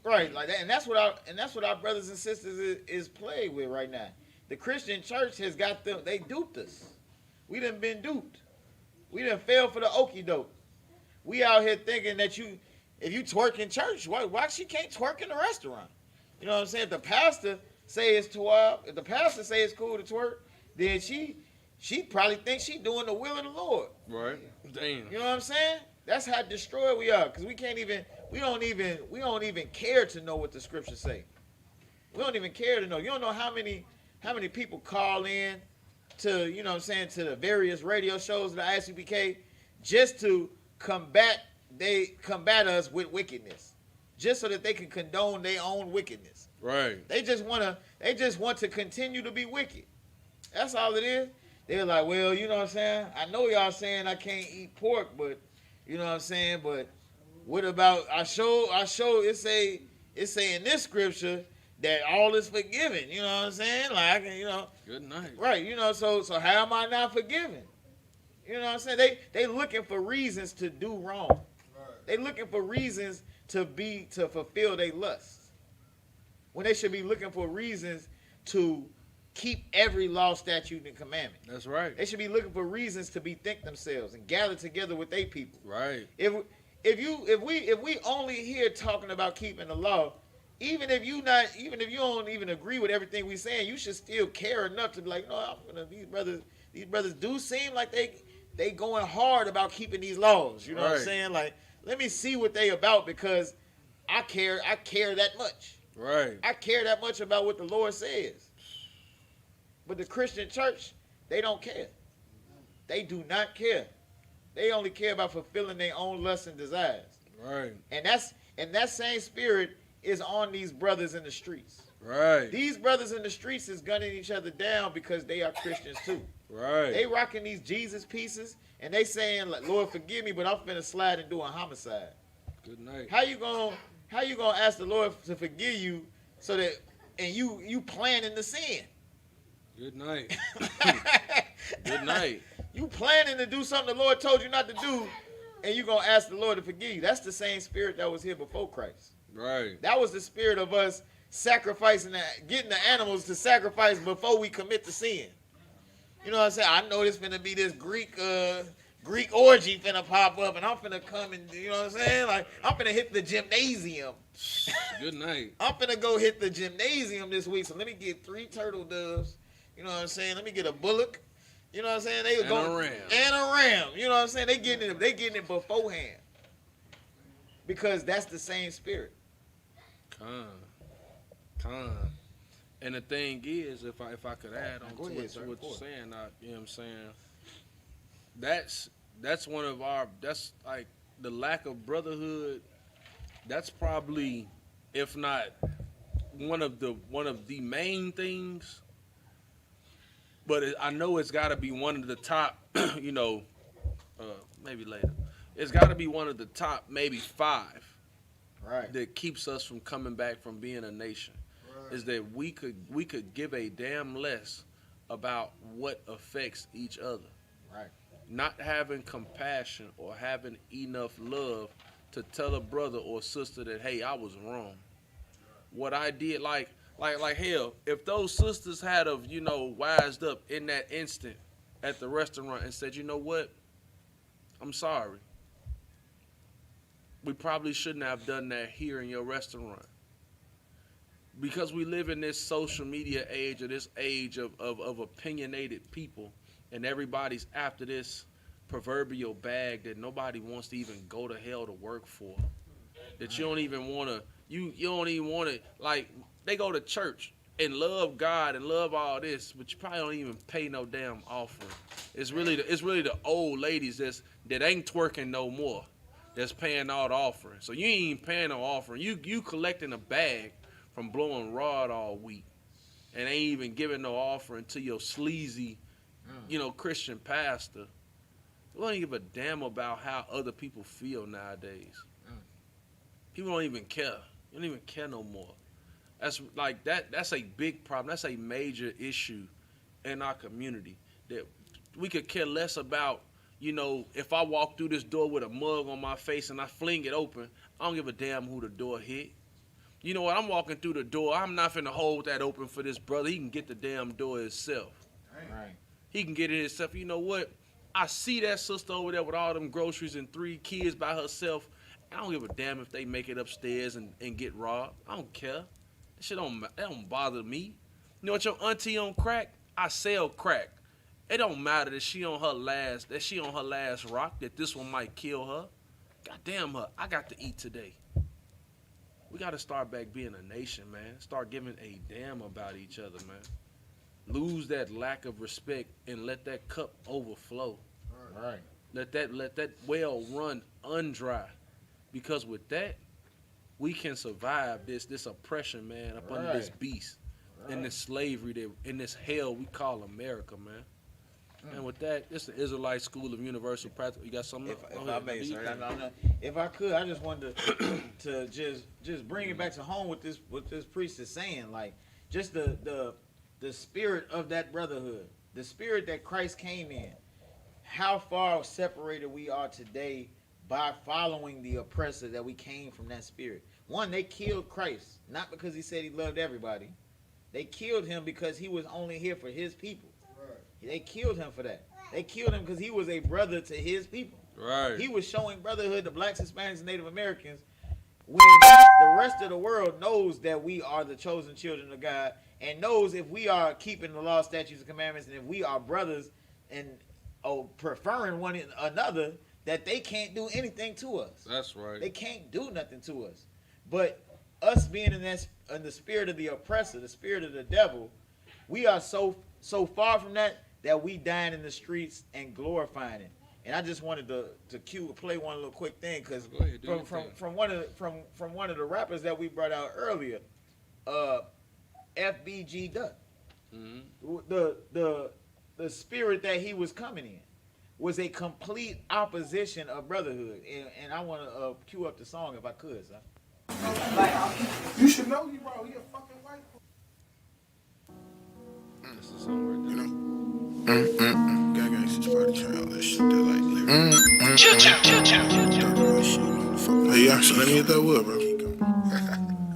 D: right like that, and that's what our brothers and sisters is plagued with right now. The Christian church has got them. They duped us. We done been duped. We done fell for the okie doke. We out here thinking that if you twerk in church, why she can't twerk in the restaurant? You know what I'm saying? If the pastor say it's if the pastor say it's cool to twerk, then she probably thinks she doing the will of the Lord.
B: Right. Damn.
D: You know what I'm saying? That's how destroyed we are, because we don't even care to know what the scriptures say. We don't even care to know. You don't know how many people call in to, you know what I'm saying, to the various radio shows of the Isupk just to combat us with wickedness, just so that they can condone their own wickedness.
B: Right.
D: They just want to continue to be wicked. That's all it is. They're like, well, you know what I'm saying? I know y'all saying I can't eat pork, but you know what I'm saying? But what about I show it say in this scripture that all is forgiven. You know what I'm saying? Like,
B: Good night.
D: Right, so how am I not forgiven? You know what I'm saying? They looking for reasons to do wrong. Right. They looking for reasons to fulfill their lusts. When they should be looking for reasons to keep every law, statute, and commandment.
B: That's right.
D: They should be looking for reasons to bethink themselves and gather together with their people.
B: Right.
D: If we only here talking about keeping the law, even if you don't even agree with everything we saying, you should still care enough to be like, these brothers do seem like they going hard about keeping these laws. You know what I'm saying? Like, let me see what they about, because I care that much.
B: Right.
D: I care that much about what the Lord says. But the Christian church, they don't care. They do not care. They only care about fulfilling their own lusts and desires.
B: Right.
D: And that same spirit is on these brothers in the streets.
B: Right.
D: These brothers in the streets is gunning each other down because they are Christians too.
B: Right.
D: They rocking these Jesus pieces and they saying, like, Lord forgive me, but I'm finna slide and do a homicide.
B: Good night.
D: How you gonna ask the Lord to forgive you so that and you planning the sin?
B: Good night. Good night.
D: You planning to do something the Lord told you not to do, and you gonna ask the Lord to forgive you. That's the same spirit that was here before Christ.
B: Right.
D: That was the spirit of us sacrificing, getting the animals to sacrifice before we commit the sin. You know what I'm saying? I know this finna be this Greek orgy finna pop up, and I'm finna come and, you know what I'm saying? Like, I'm finna hit the gymnasium.
B: Good night.
D: I'm finna go hit the gymnasium this week, so let me get 3 turtle doves. You know what I'm saying? Let me get a bullock. You know what I'm saying? They
B: And a ram.
D: And a ram. You know what I'm saying? They getting it beforehand. Because that's the same spirit.
B: Con. And the thing is, if I could add on to what you're saying, you know what I'm saying? That's one of our, that's like the lack of brotherhood. That's probably, if not one of the main things. But I know it's got to be one of the top, you know, maybe later. It's got to be one of the top, maybe 5,
D: right,
B: that keeps us from coming back from being a nation. Right. Is that we could give a damn less about what affects each other.
D: Right.
B: Not having compassion or having enough love to tell a brother or sister that, hey, I was wrong. What I did, like hell, if those sisters had of, you know, wised up in that instant at the restaurant and said, you know what, I'm sorry. We probably shouldn't have done that here in your restaurant. Because we live in this social media age, or this age of opinionated people, and everybody's after this proverbial bag that nobody wants to even go to hell to work for. That you don't even want to, you don't even want to, like, they go to church and love God and love all this, but you probably don't even pay no damn offering. It's really the old ladies that ain't twerking no more, that's paying all the offering. So you ain't even paying no offering. You collecting a bag from blowing rod all week, and ain't even giving no offering to your sleazy, you know, Christian pastor. We don't give a damn about how other people feel nowadays. People don't even care. You don't even care no more. That's like that's a big problem. That's a major issue in our community, that we could care less about, you know, if I walk through this door with a mug on my face and I fling it open, I don't give a damn who the door hit. You know what? I'm walking through the door. I'm not finna hold that open for this brother. He can get the damn door himself.
D: Right.
B: He can get it himself. You know what? I see that sister over there with all them groceries and 3 kids by herself. I don't give a damn if they make it upstairs and get robbed. I don't care. That don't bother me. You know what, your auntie on crack? I sell crack. It don't matter that she on her last rock, that this one might kill her. God damn her. I got to eat today. We got to start back being a nation, man. Start giving a damn about each other, man. Lose that lack of respect and let that cup overflow.
D: Right.
B: Let that well run undry. Because with that, we can survive this oppression, man, up under this beast, in this slavery, in this hell we call America, man. And with that, it's the Israelite School of Universal Practice. You got something?
D: If I may, sir, if I could, I just wanted to just bring it back to home with this priest is saying, like, just the spirit of that brotherhood, the spirit that Christ came in. How far separated we are today by following the oppressor that we came from that spirit. One, they killed Christ, not because he said he loved everybody. They killed him because he was only here for his people. Right. They killed him for that. They killed him because he was a brother to his people.
B: Right.
D: He was showing brotherhood to blacks, Hispanics, and Native Americans when the rest of the world knows that we are the chosen children of God, and knows if we are keeping the law, statutes, and commandments, and if we are brothers and preferring one another, that they can't do anything to us.
B: That's right.
D: They can't do nothing to us. But us being in the spirit of the oppressor, the spirit of the devil, we are so far from that that we dying in the streets and glorifying it. And I just wanted to play one little quick thing because
B: Go ahead, do your
D: from
B: thing.
D: from one of the rappers that we brought out earlier, FBG Duck. The spirit that he was coming in was a complete opposition of Brotherhood. And I want to cue up the song if I could, son.
A: You should know you, bro. He a fucking white boy.
B: This is somewhere
A: You
B: different.
A: know? Gang gangsters party trying all that shit. They like lyrics. Hey, yeah, so let me get that wood, bro.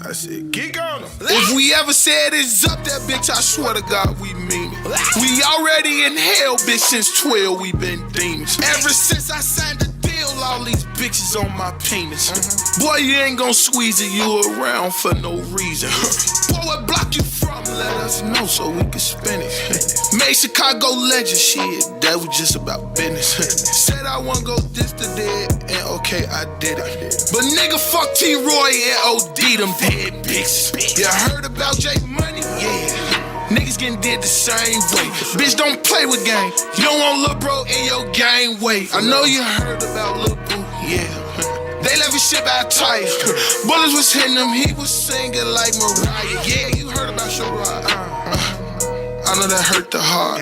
A: I said, geek on them. If we ever said it's up that bitch, I swear to God we mean it. We already in hell, bitch, since 12 we been demons. Ever since I signed the deal, all these bitches on my penis. Boy, you ain't gon' squeeze it, you around for no reason. Boy, what block you from? Let us know so we can spin it. Made Chicago legend, shit, that was just about business. Said I wanna go this to dead, and okay, I did it. But nigga, fuck T-Roy and OD, them dead bitches. You heard about J Money? Yeah. Niggas getting dead the same way. Bitch, don't play with game. You don't want Lil' Bro in your gang way. I know you heard about Lil' Boo, yeah. They left his shit by a tire. Bullets was hitting him, he was singing like Mariah. Yeah, you heard about Shariah. I know that hurt the heart.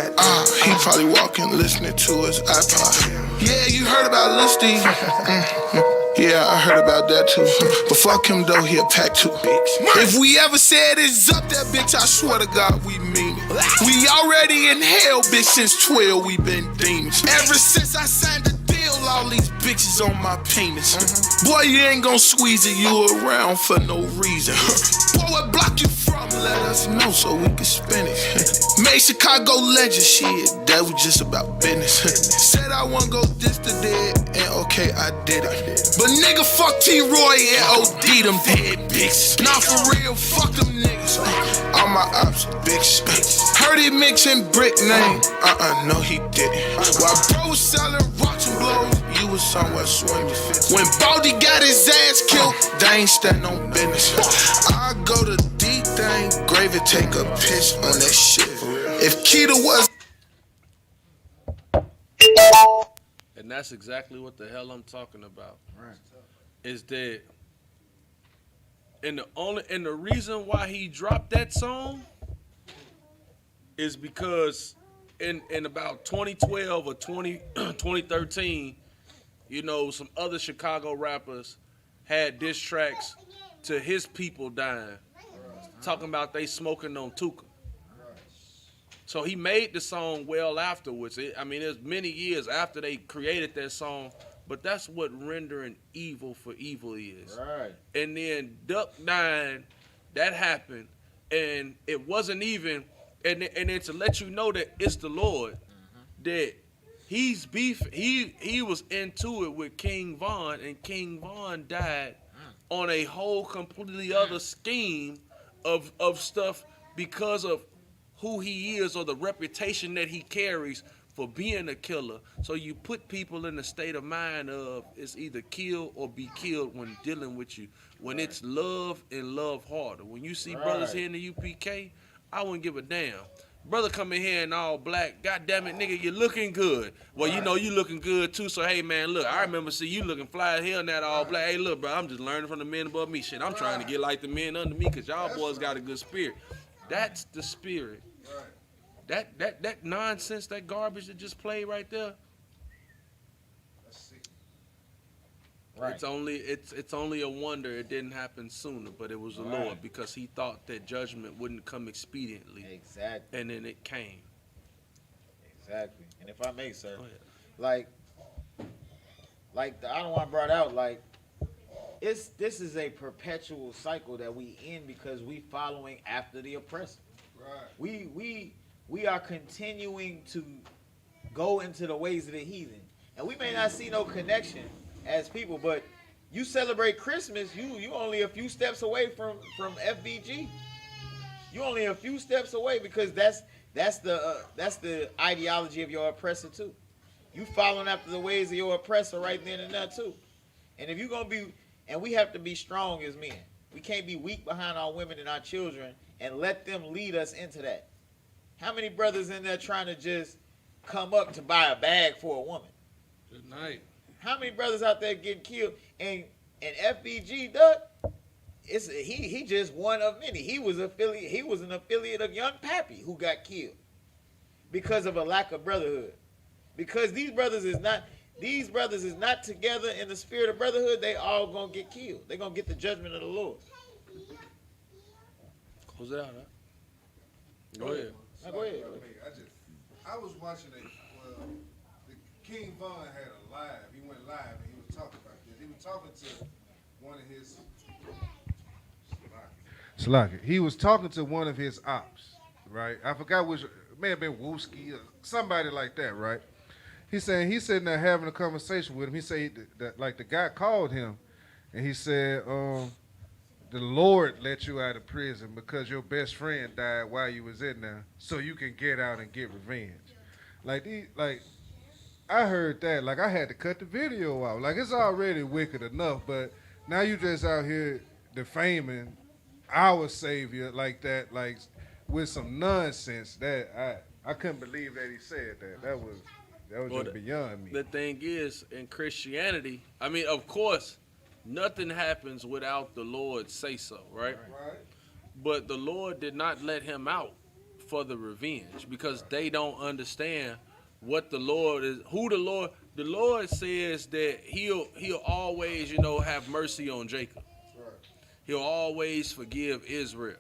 A: He probably walking, listening to his iPod. Yeah, you heard about Lil Steve. Yeah, I heard about that too. But fuck him though, he a pack too. If we ever said it's up that bitch, I swear to God we mean it. We already in hell, bitch, since 12 we been demons. Ever since I signed the deal, all these bitches on my penis. Boy, you ain't gon' squeeze it, you around for no reason. Boy, what block you from? Let us know so we can spin it. Made Chicago legend, shit, that was just about business. Said I wanna go this to dead, and okay, I did it. But nigga, fuck T-Roy and OD, them dead bitches. Nah, for real, fuck them niggas. All my ops, bitch. Heard he mixing brick name. No, he didn't. While bro was selling rocks and blows, you was somewhere swinging. When Baldy got his ass killed, they ain't stand on business. I go to D-Thing, Gravy take a piss on that shit. If Keita was.
B: And that's exactly what the hell I'm talking about.
D: Right.
B: Is that and the reason why he dropped that song is because in about 2012 or 2013, you know, some other Chicago rappers had diss tracks to his people dying, talking about they smoking on Tuka. So he made the song well afterwards. It was many years after they created that song, but that's what rendering evil for evil is.
D: Right.
B: And then Duck dying, that happened, and it wasn't even, and then to let you know that it's the Lord, that he's beef. He was into it with King Von, and King Von died on a whole completely other scheme of stuff because of who he is or the reputation that he carries for being a killer. So you put people in a state of mind of it's either kill or be killed when dealing with you. When it's love and love harder. When you see brothers here in the UPK, I wouldn't give a damn. Brother come in here in all black, God damn it, nigga, you looking good. Well, you know you looking good too, so hey man, look, I remember see you looking fly as hell in that all black. Hey look, bro, I'm just learning from the men above me. Shit, I'm trying to get like the men under me because y'all boys got a good spirit. That's the spirit. That nonsense, that garbage that just played right there. Right. It's only a wonder it didn't happen sooner, but it was the Lord because he thought that judgment wouldn't come expediently.
D: Exactly.
B: And then it came.
D: Exactly. And if I may, sir, like the other one brought out, like this is a perpetual cycle that we in because we following after the oppressor. Right. We are continuing to go into the ways of the heathen. And we may not see no connection as people, but you celebrate Christmas, you only a few steps away from FBG. You only a few steps away because that's the ideology of your oppressor too. You following after the ways of your oppressor right then and there too. And if you're gonna be, and we have to be strong as men. We can't be weak behind our women and our children and let them lead us into that. How many brothers in there trying to just come up to buy a bag for a woman.
B: Good night.
D: How many brothers out there getting killed? And FBG, Doug, he just one of many. He was an affiliate of Young Pappy who got killed because of a lack of brotherhood. Because these brothers is not together in the spirit of brotherhood, they all gonna get killed. They gonna get the judgment of the Lord.
B: Close it out, huh? Go ahead.
D: Now, go ahead.
E: I was watching the King Von had a live. He went live and he was talking about this. He was talking to one of his He was talking to one of his ops, right? I forgot which. It may have been Wooski or somebody like that, right? He's sitting there having a conversation with him. He said that like the guy called him, and he said, the Lord let you out of prison because your best friend died while you was in there, so you can get out and get revenge. I heard that. Like, I had to cut the video out. Like, it's already wicked enough, but now you just out here defaming our Savior like that, like with some nonsense that I couldn't believe that he said that. That was just beyond me.
B: The thing is, in Christianity, I mean, of course, nothing happens without the Lord say so, right?
E: Right.
B: But the Lord did not let him out for the revenge because they don't understand what the Lord is, who the Lord. The Lord says that he'll always, have mercy on Jacob.
E: Right.
B: He'll always forgive Israel.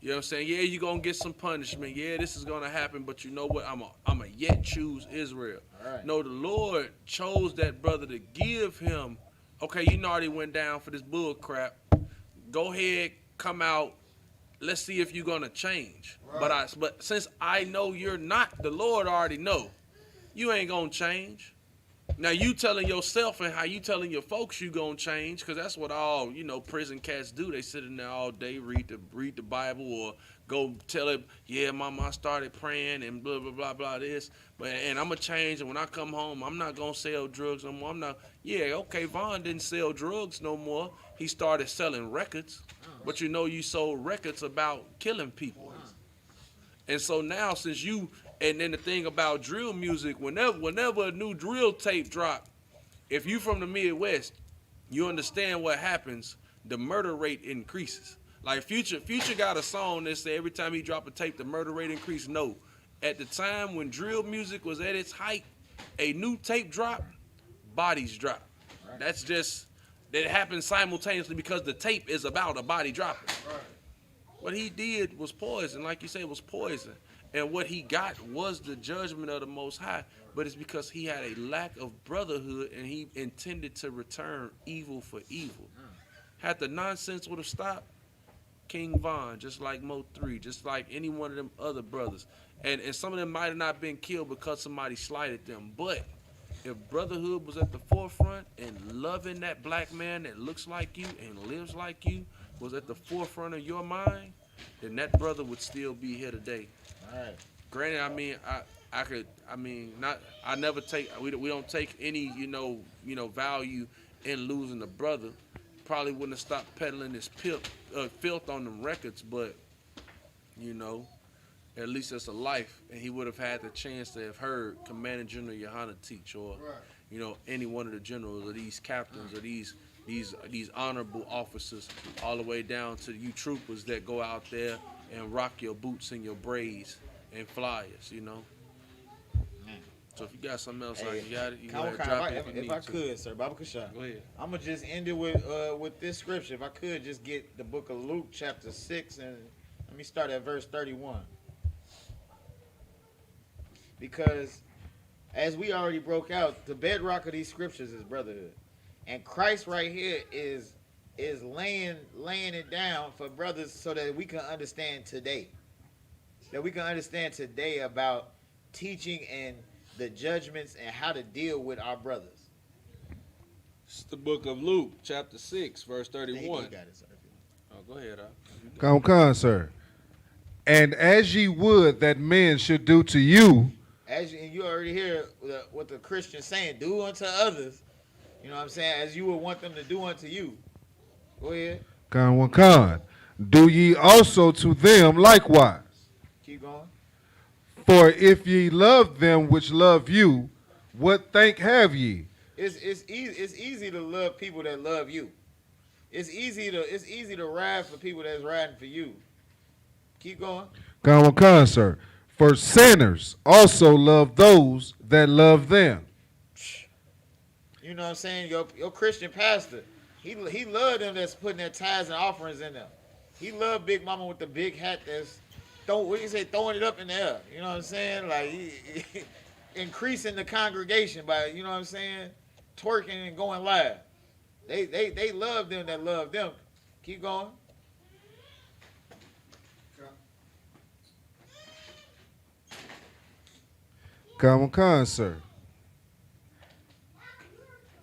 B: You know what I'm saying? Yeah, you're going to get some punishment. Yeah, this is going to happen, but you know what? I'm a yet choose Israel.
D: Right.
B: No, the Lord chose that brother to give him, okay, you already went down for this bull crap. Go ahead, come out. Let's see if you're going to change.
E: Right.
B: But since I know you're not, the Lord already know. You ain't going to change. Now, you telling yourself and how you telling your folks you going to change, because that's what all, prison cats do. They sit in there all day, read the Bible, or go tell it, yeah, mama, I started praying and blah, blah, blah, blah, this. And I'm going to change, and when I come home, I'm not going to sell drugs no more. Yeah, okay, Vaughn didn't sell drugs no more. He started selling records. But you sold records about killing people. And so now, since you... And then the thing about drill music, whenever a new drill tape drop, if you from the Midwest, you understand what happens. The murder rate increases. Like Future got a song that say every time he drop a tape, the murder rate increase. No, at the time when drill music was at its height, a new tape drop, bodies drop. Right. That happens simultaneously because the tape is about a body dropping.
E: Right.
B: What he did was poison, like you say, it was poison. And what he got was the judgment of the Most High, but it's because he had a lack of brotherhood and he intended to return evil for evil. Had the nonsense would have stopped, King Von, just like Mo 3, just like any one of them other brothers. And some of them might have not been killed because somebody slighted them. But if brotherhood was at the forefront and loving that black man that looks like you and lives like you was at the forefront of your mind, then that brother would still be here today.
D: All right.
B: Granted, we don't take any, value in losing a brother. Probably wouldn't have stopped peddling this filth on them records, but, at least it's a life, and he would have had the chance to have heard Commanding General Yohana teach, or, any one of the generals, or these captains, or these honorable officers, all the way down to you troopers that go out there and rock your boots and your braids and flyers, So if you got something else, like you got it, you gotta drop it
D: if I could, sir, Baba Kasha.
B: Go ahead.
D: I'm gonna just end it with this scripture. If I could just get the book of Luke, chapter 6, and let me start at verse 31. Because as we already broke out, the bedrock of these scriptures is brotherhood. And Christ right here is laying it down for brothers so that we can understand today. That we can understand today about teaching and the judgments and how to deal with our brothers.
B: It's the book of Luke, chapter 6, verse 31.
D: Got it, sir.
B: Oh, go ahead,
E: Come, sir. And as ye would that men should do to you.
D: And you already hear what the Christian's saying, do unto others. You know what I'm saying? As you would want them to do unto you. Go ahead.
E: Con. Do ye also to them likewise.
D: Keep going.
E: For if ye love them which love you, what thank have ye?
D: It's easy to love people that love you. It's easy to ride for people that's riding for you. Keep going.
E: Come, sir. For sinners also love those that love them.
D: You know what I'm saying? Your Christian pastor, he loved them that's putting their tithes and offerings in them. He loved Big Mama with the big hat that's throwing it up in the air. You know what I'm saying? Like he increasing the congregation by, you know what I'm saying, twerking and going live. They love them that love them. Keep going.
E: Come, sir.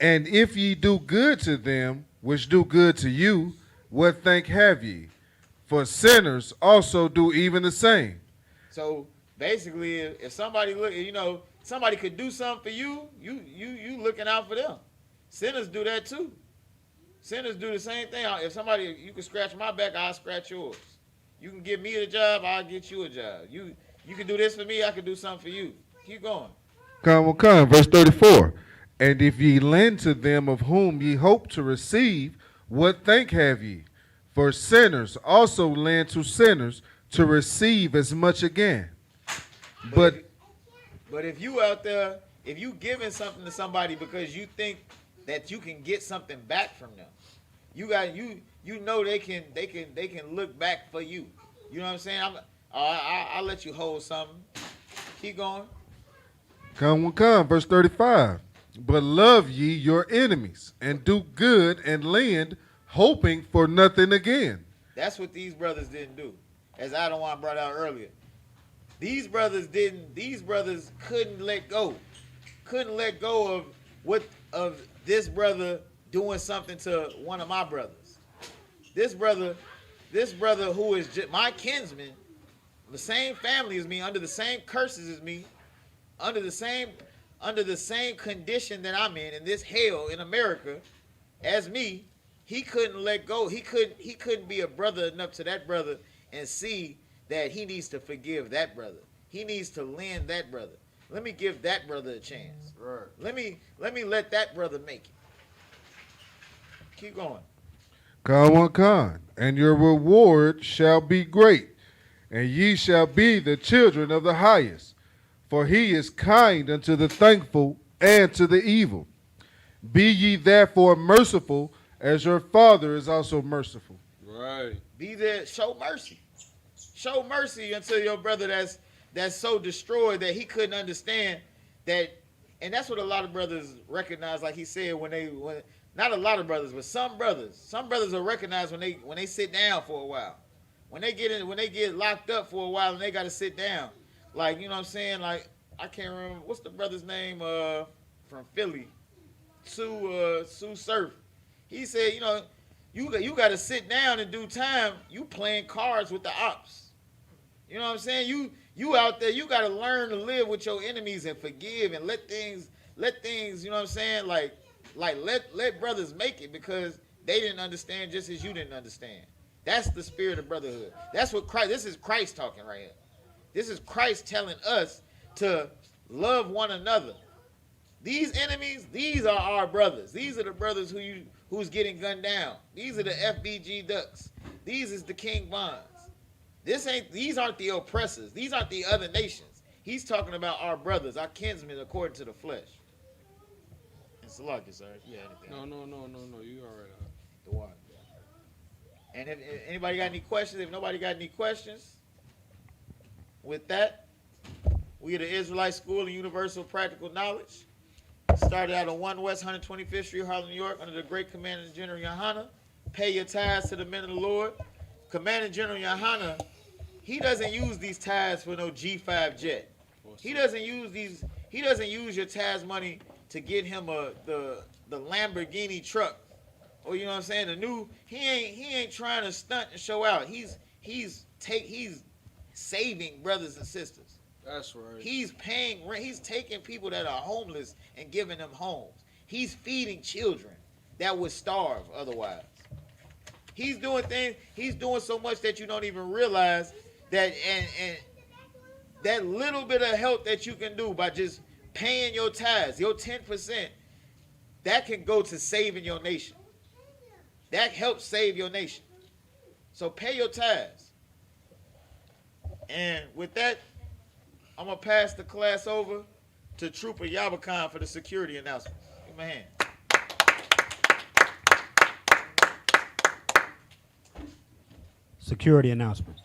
E: And if ye do good to them which do good to you, what thank have ye? For sinners also do even the same.
D: So basically, if somebody somebody could do something for you, you looking out for them. Sinners do that too. Sinners do the same thing. If you can scratch my back, I'll scratch yours. You can give me a job, I'll get you a job. You can do this for me, I can do something for you. Keep going.
E: Come. Verse 34. And if ye lend to them of whom ye hope to receive, what thank have ye? For sinners also lend to sinners to receive as much again. But
D: if you out there, if you giving something to somebody because you think that you can get something back from them, you know they can look back for you. You know what I'm saying? I'll let you hold something. Keep going.
E: Come. Verse 35. But love ye your enemies, and do good and lend, hoping for nothing again.
D: That's what these brothers didn't do. As Adawan brought out earlier. These brothers couldn't let go. Couldn't let go of this brother doing something to one of my brothers. This brother who is my kinsman, the same family as me, under the same curses as me, under the same condition that I'm in this hell in America, as me, he couldn't let go. He couldn't be a brother enough to that brother and see that he needs to forgive that brother. He needs to lend that brother. Let me give that brother a chance.
E: Right.
D: Let me let that brother make it. Keep going.
E: Come. And your reward shall be great, and ye shall be the children of the highest. For he is kind unto the thankful and to the evil. Be ye therefore merciful, as your Father is also merciful.
B: Right.
D: Be there. Show mercy. Show mercy unto your brother that's so destroyed that he couldn't understand that. And that's what a lot of brothers recognize, like he said, when not a lot of brothers, but some brothers will recognize when they sit down for a while. When they get locked up for a while and they got to sit down. Like, you know what I'm saying? Like, I can't remember, what's the brother's name from Philly? Sue Surf. He said, you got to sit down and do time. You playing cards with the ops. You know what I'm saying? You out there, you got to learn to live with your enemies and forgive and let things, you know what I'm saying? Like let brothers make it because they didn't understand just as you didn't understand. That's the spirit of brotherhood. That's what this is Christ talking right here. This is Christ telling us to love one another. These enemies, these are our brothers. These are the brothers who's getting gunned down. These are the FBG ducks. These is the King Bonds. These aren't the oppressors. These aren't the other nations. He's talking about our brothers, our kinsmen according to the flesh. And Salaki, sir, if you had anything.
B: No. You all right.
D: The water. And if anybody got any questions, if nobody got any questions, with that, we are the Israelite School of Universal Practical Knowledge. Started out on 1 West 125th Street, Harlem, New York, under the great Commanding General Yohana. Pay your tithes to the men of the Lord. Commanding General Yohana, he doesn't use these tithes for no G5 jet. He doesn't use your tithes money to get him the Lamborghini truck. Or you know what I'm saying? He ain't trying to stunt and show out. He's saving brothers and sisters.
B: That's right.
D: He's paying rent. He's taking people that are homeless and giving them homes. He's feeding children that would starve otherwise. He's doing things. He's doing so much that you don't even realize that. And that little bit of help that you can do by just paying your tithes, your 10%, that can go to saving your nation. That helps save your nation. So pay your tithes. And with that, I'm going to pass the class over to Trooper Yabakan for the security announcement. Give me a hand.
I: Security announcements.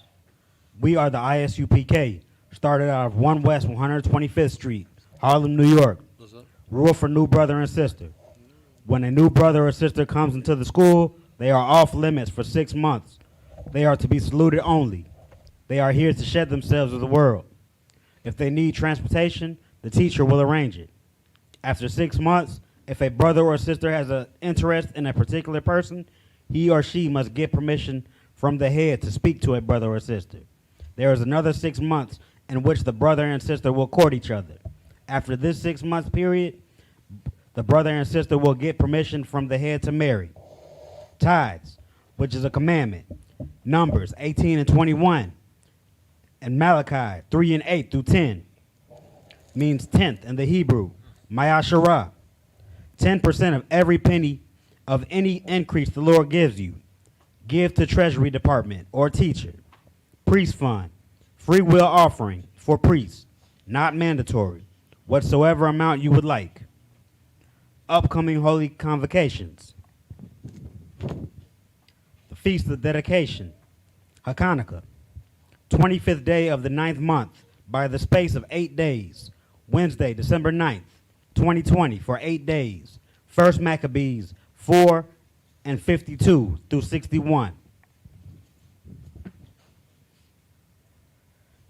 I: We are the ISUPK, started out of 1 West 125th Street, Harlem, New York. Rule for new brother and sister. When a new brother or sister comes into the school, they are off limits for 6 months. They are to be saluted only. They are here to shed themselves with the world. If they need transportation, the teacher will arrange it. After 6 months, if a brother or sister has an interest in a particular person, he or she must get permission from the head to speak to a brother or sister. There is another 6 months in which the brother and sister will court each other. After this 6 month period, the brother and sister will get permission from the head to marry. Tithes, which is a commandment. Numbers 18 and 21. And Malachi 3 and 8 through 10 means 10th in the Hebrew. Mayasharah. 10% of every penny of any increase the Lord gives you. Give to Treasury Department or teacher. Priest fund. Free will offering for priests. Not mandatory. Whatsoever amount you would like. Upcoming holy convocations. The Feast of Dedication. Hanukkah. 25th day of the 9th month by the space of 8 days. Wednesday, December 9th, 2020 for 8 days. First Maccabees 4 and 52 through 61.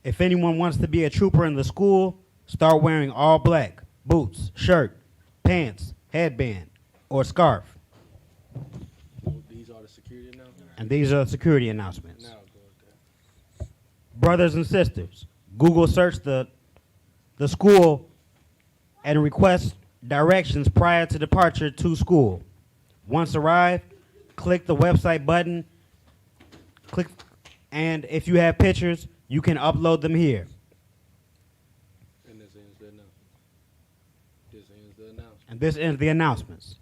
I: If anyone wants to be a trooper in the school, start wearing all black, boots, shirt, pants, headband, or scarf.
B: These are the security announcements.
I: And these are the security announcements.
B: Now go with that.
I: Brothers and sisters, Google search the school and request directions prior to departure to school. Once arrived, click the website button, and if you have pictures, you can upload them here.
B: And this ends the announcement. This ends the announcement.
I: And this ends the announcements.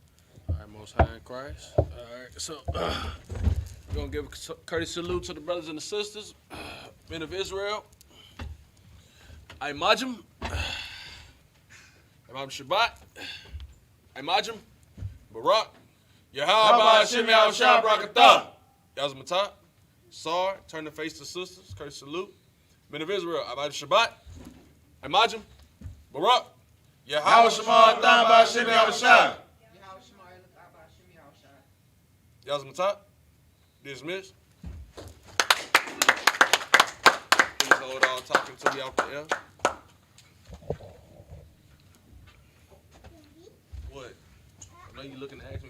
B: All right, Most High in Christ. All right, so we're going to give a courteous salute to the brothers and the sisters, men of Israel. Imajim. Imam Shabbat. Imajim. Barak. Yahweh Hashem Yahushua Barakatah. Yazmatah. Sar. Turn the face to sisters. Courteous salute. Men of Israel. Imajim Shabbat. Imajim. Barak. Yahweh Shema Adam Hashem Yahushua. Yazmatah. Dismiss. Please hold on talking to me out the air. What? I know you looking to ask me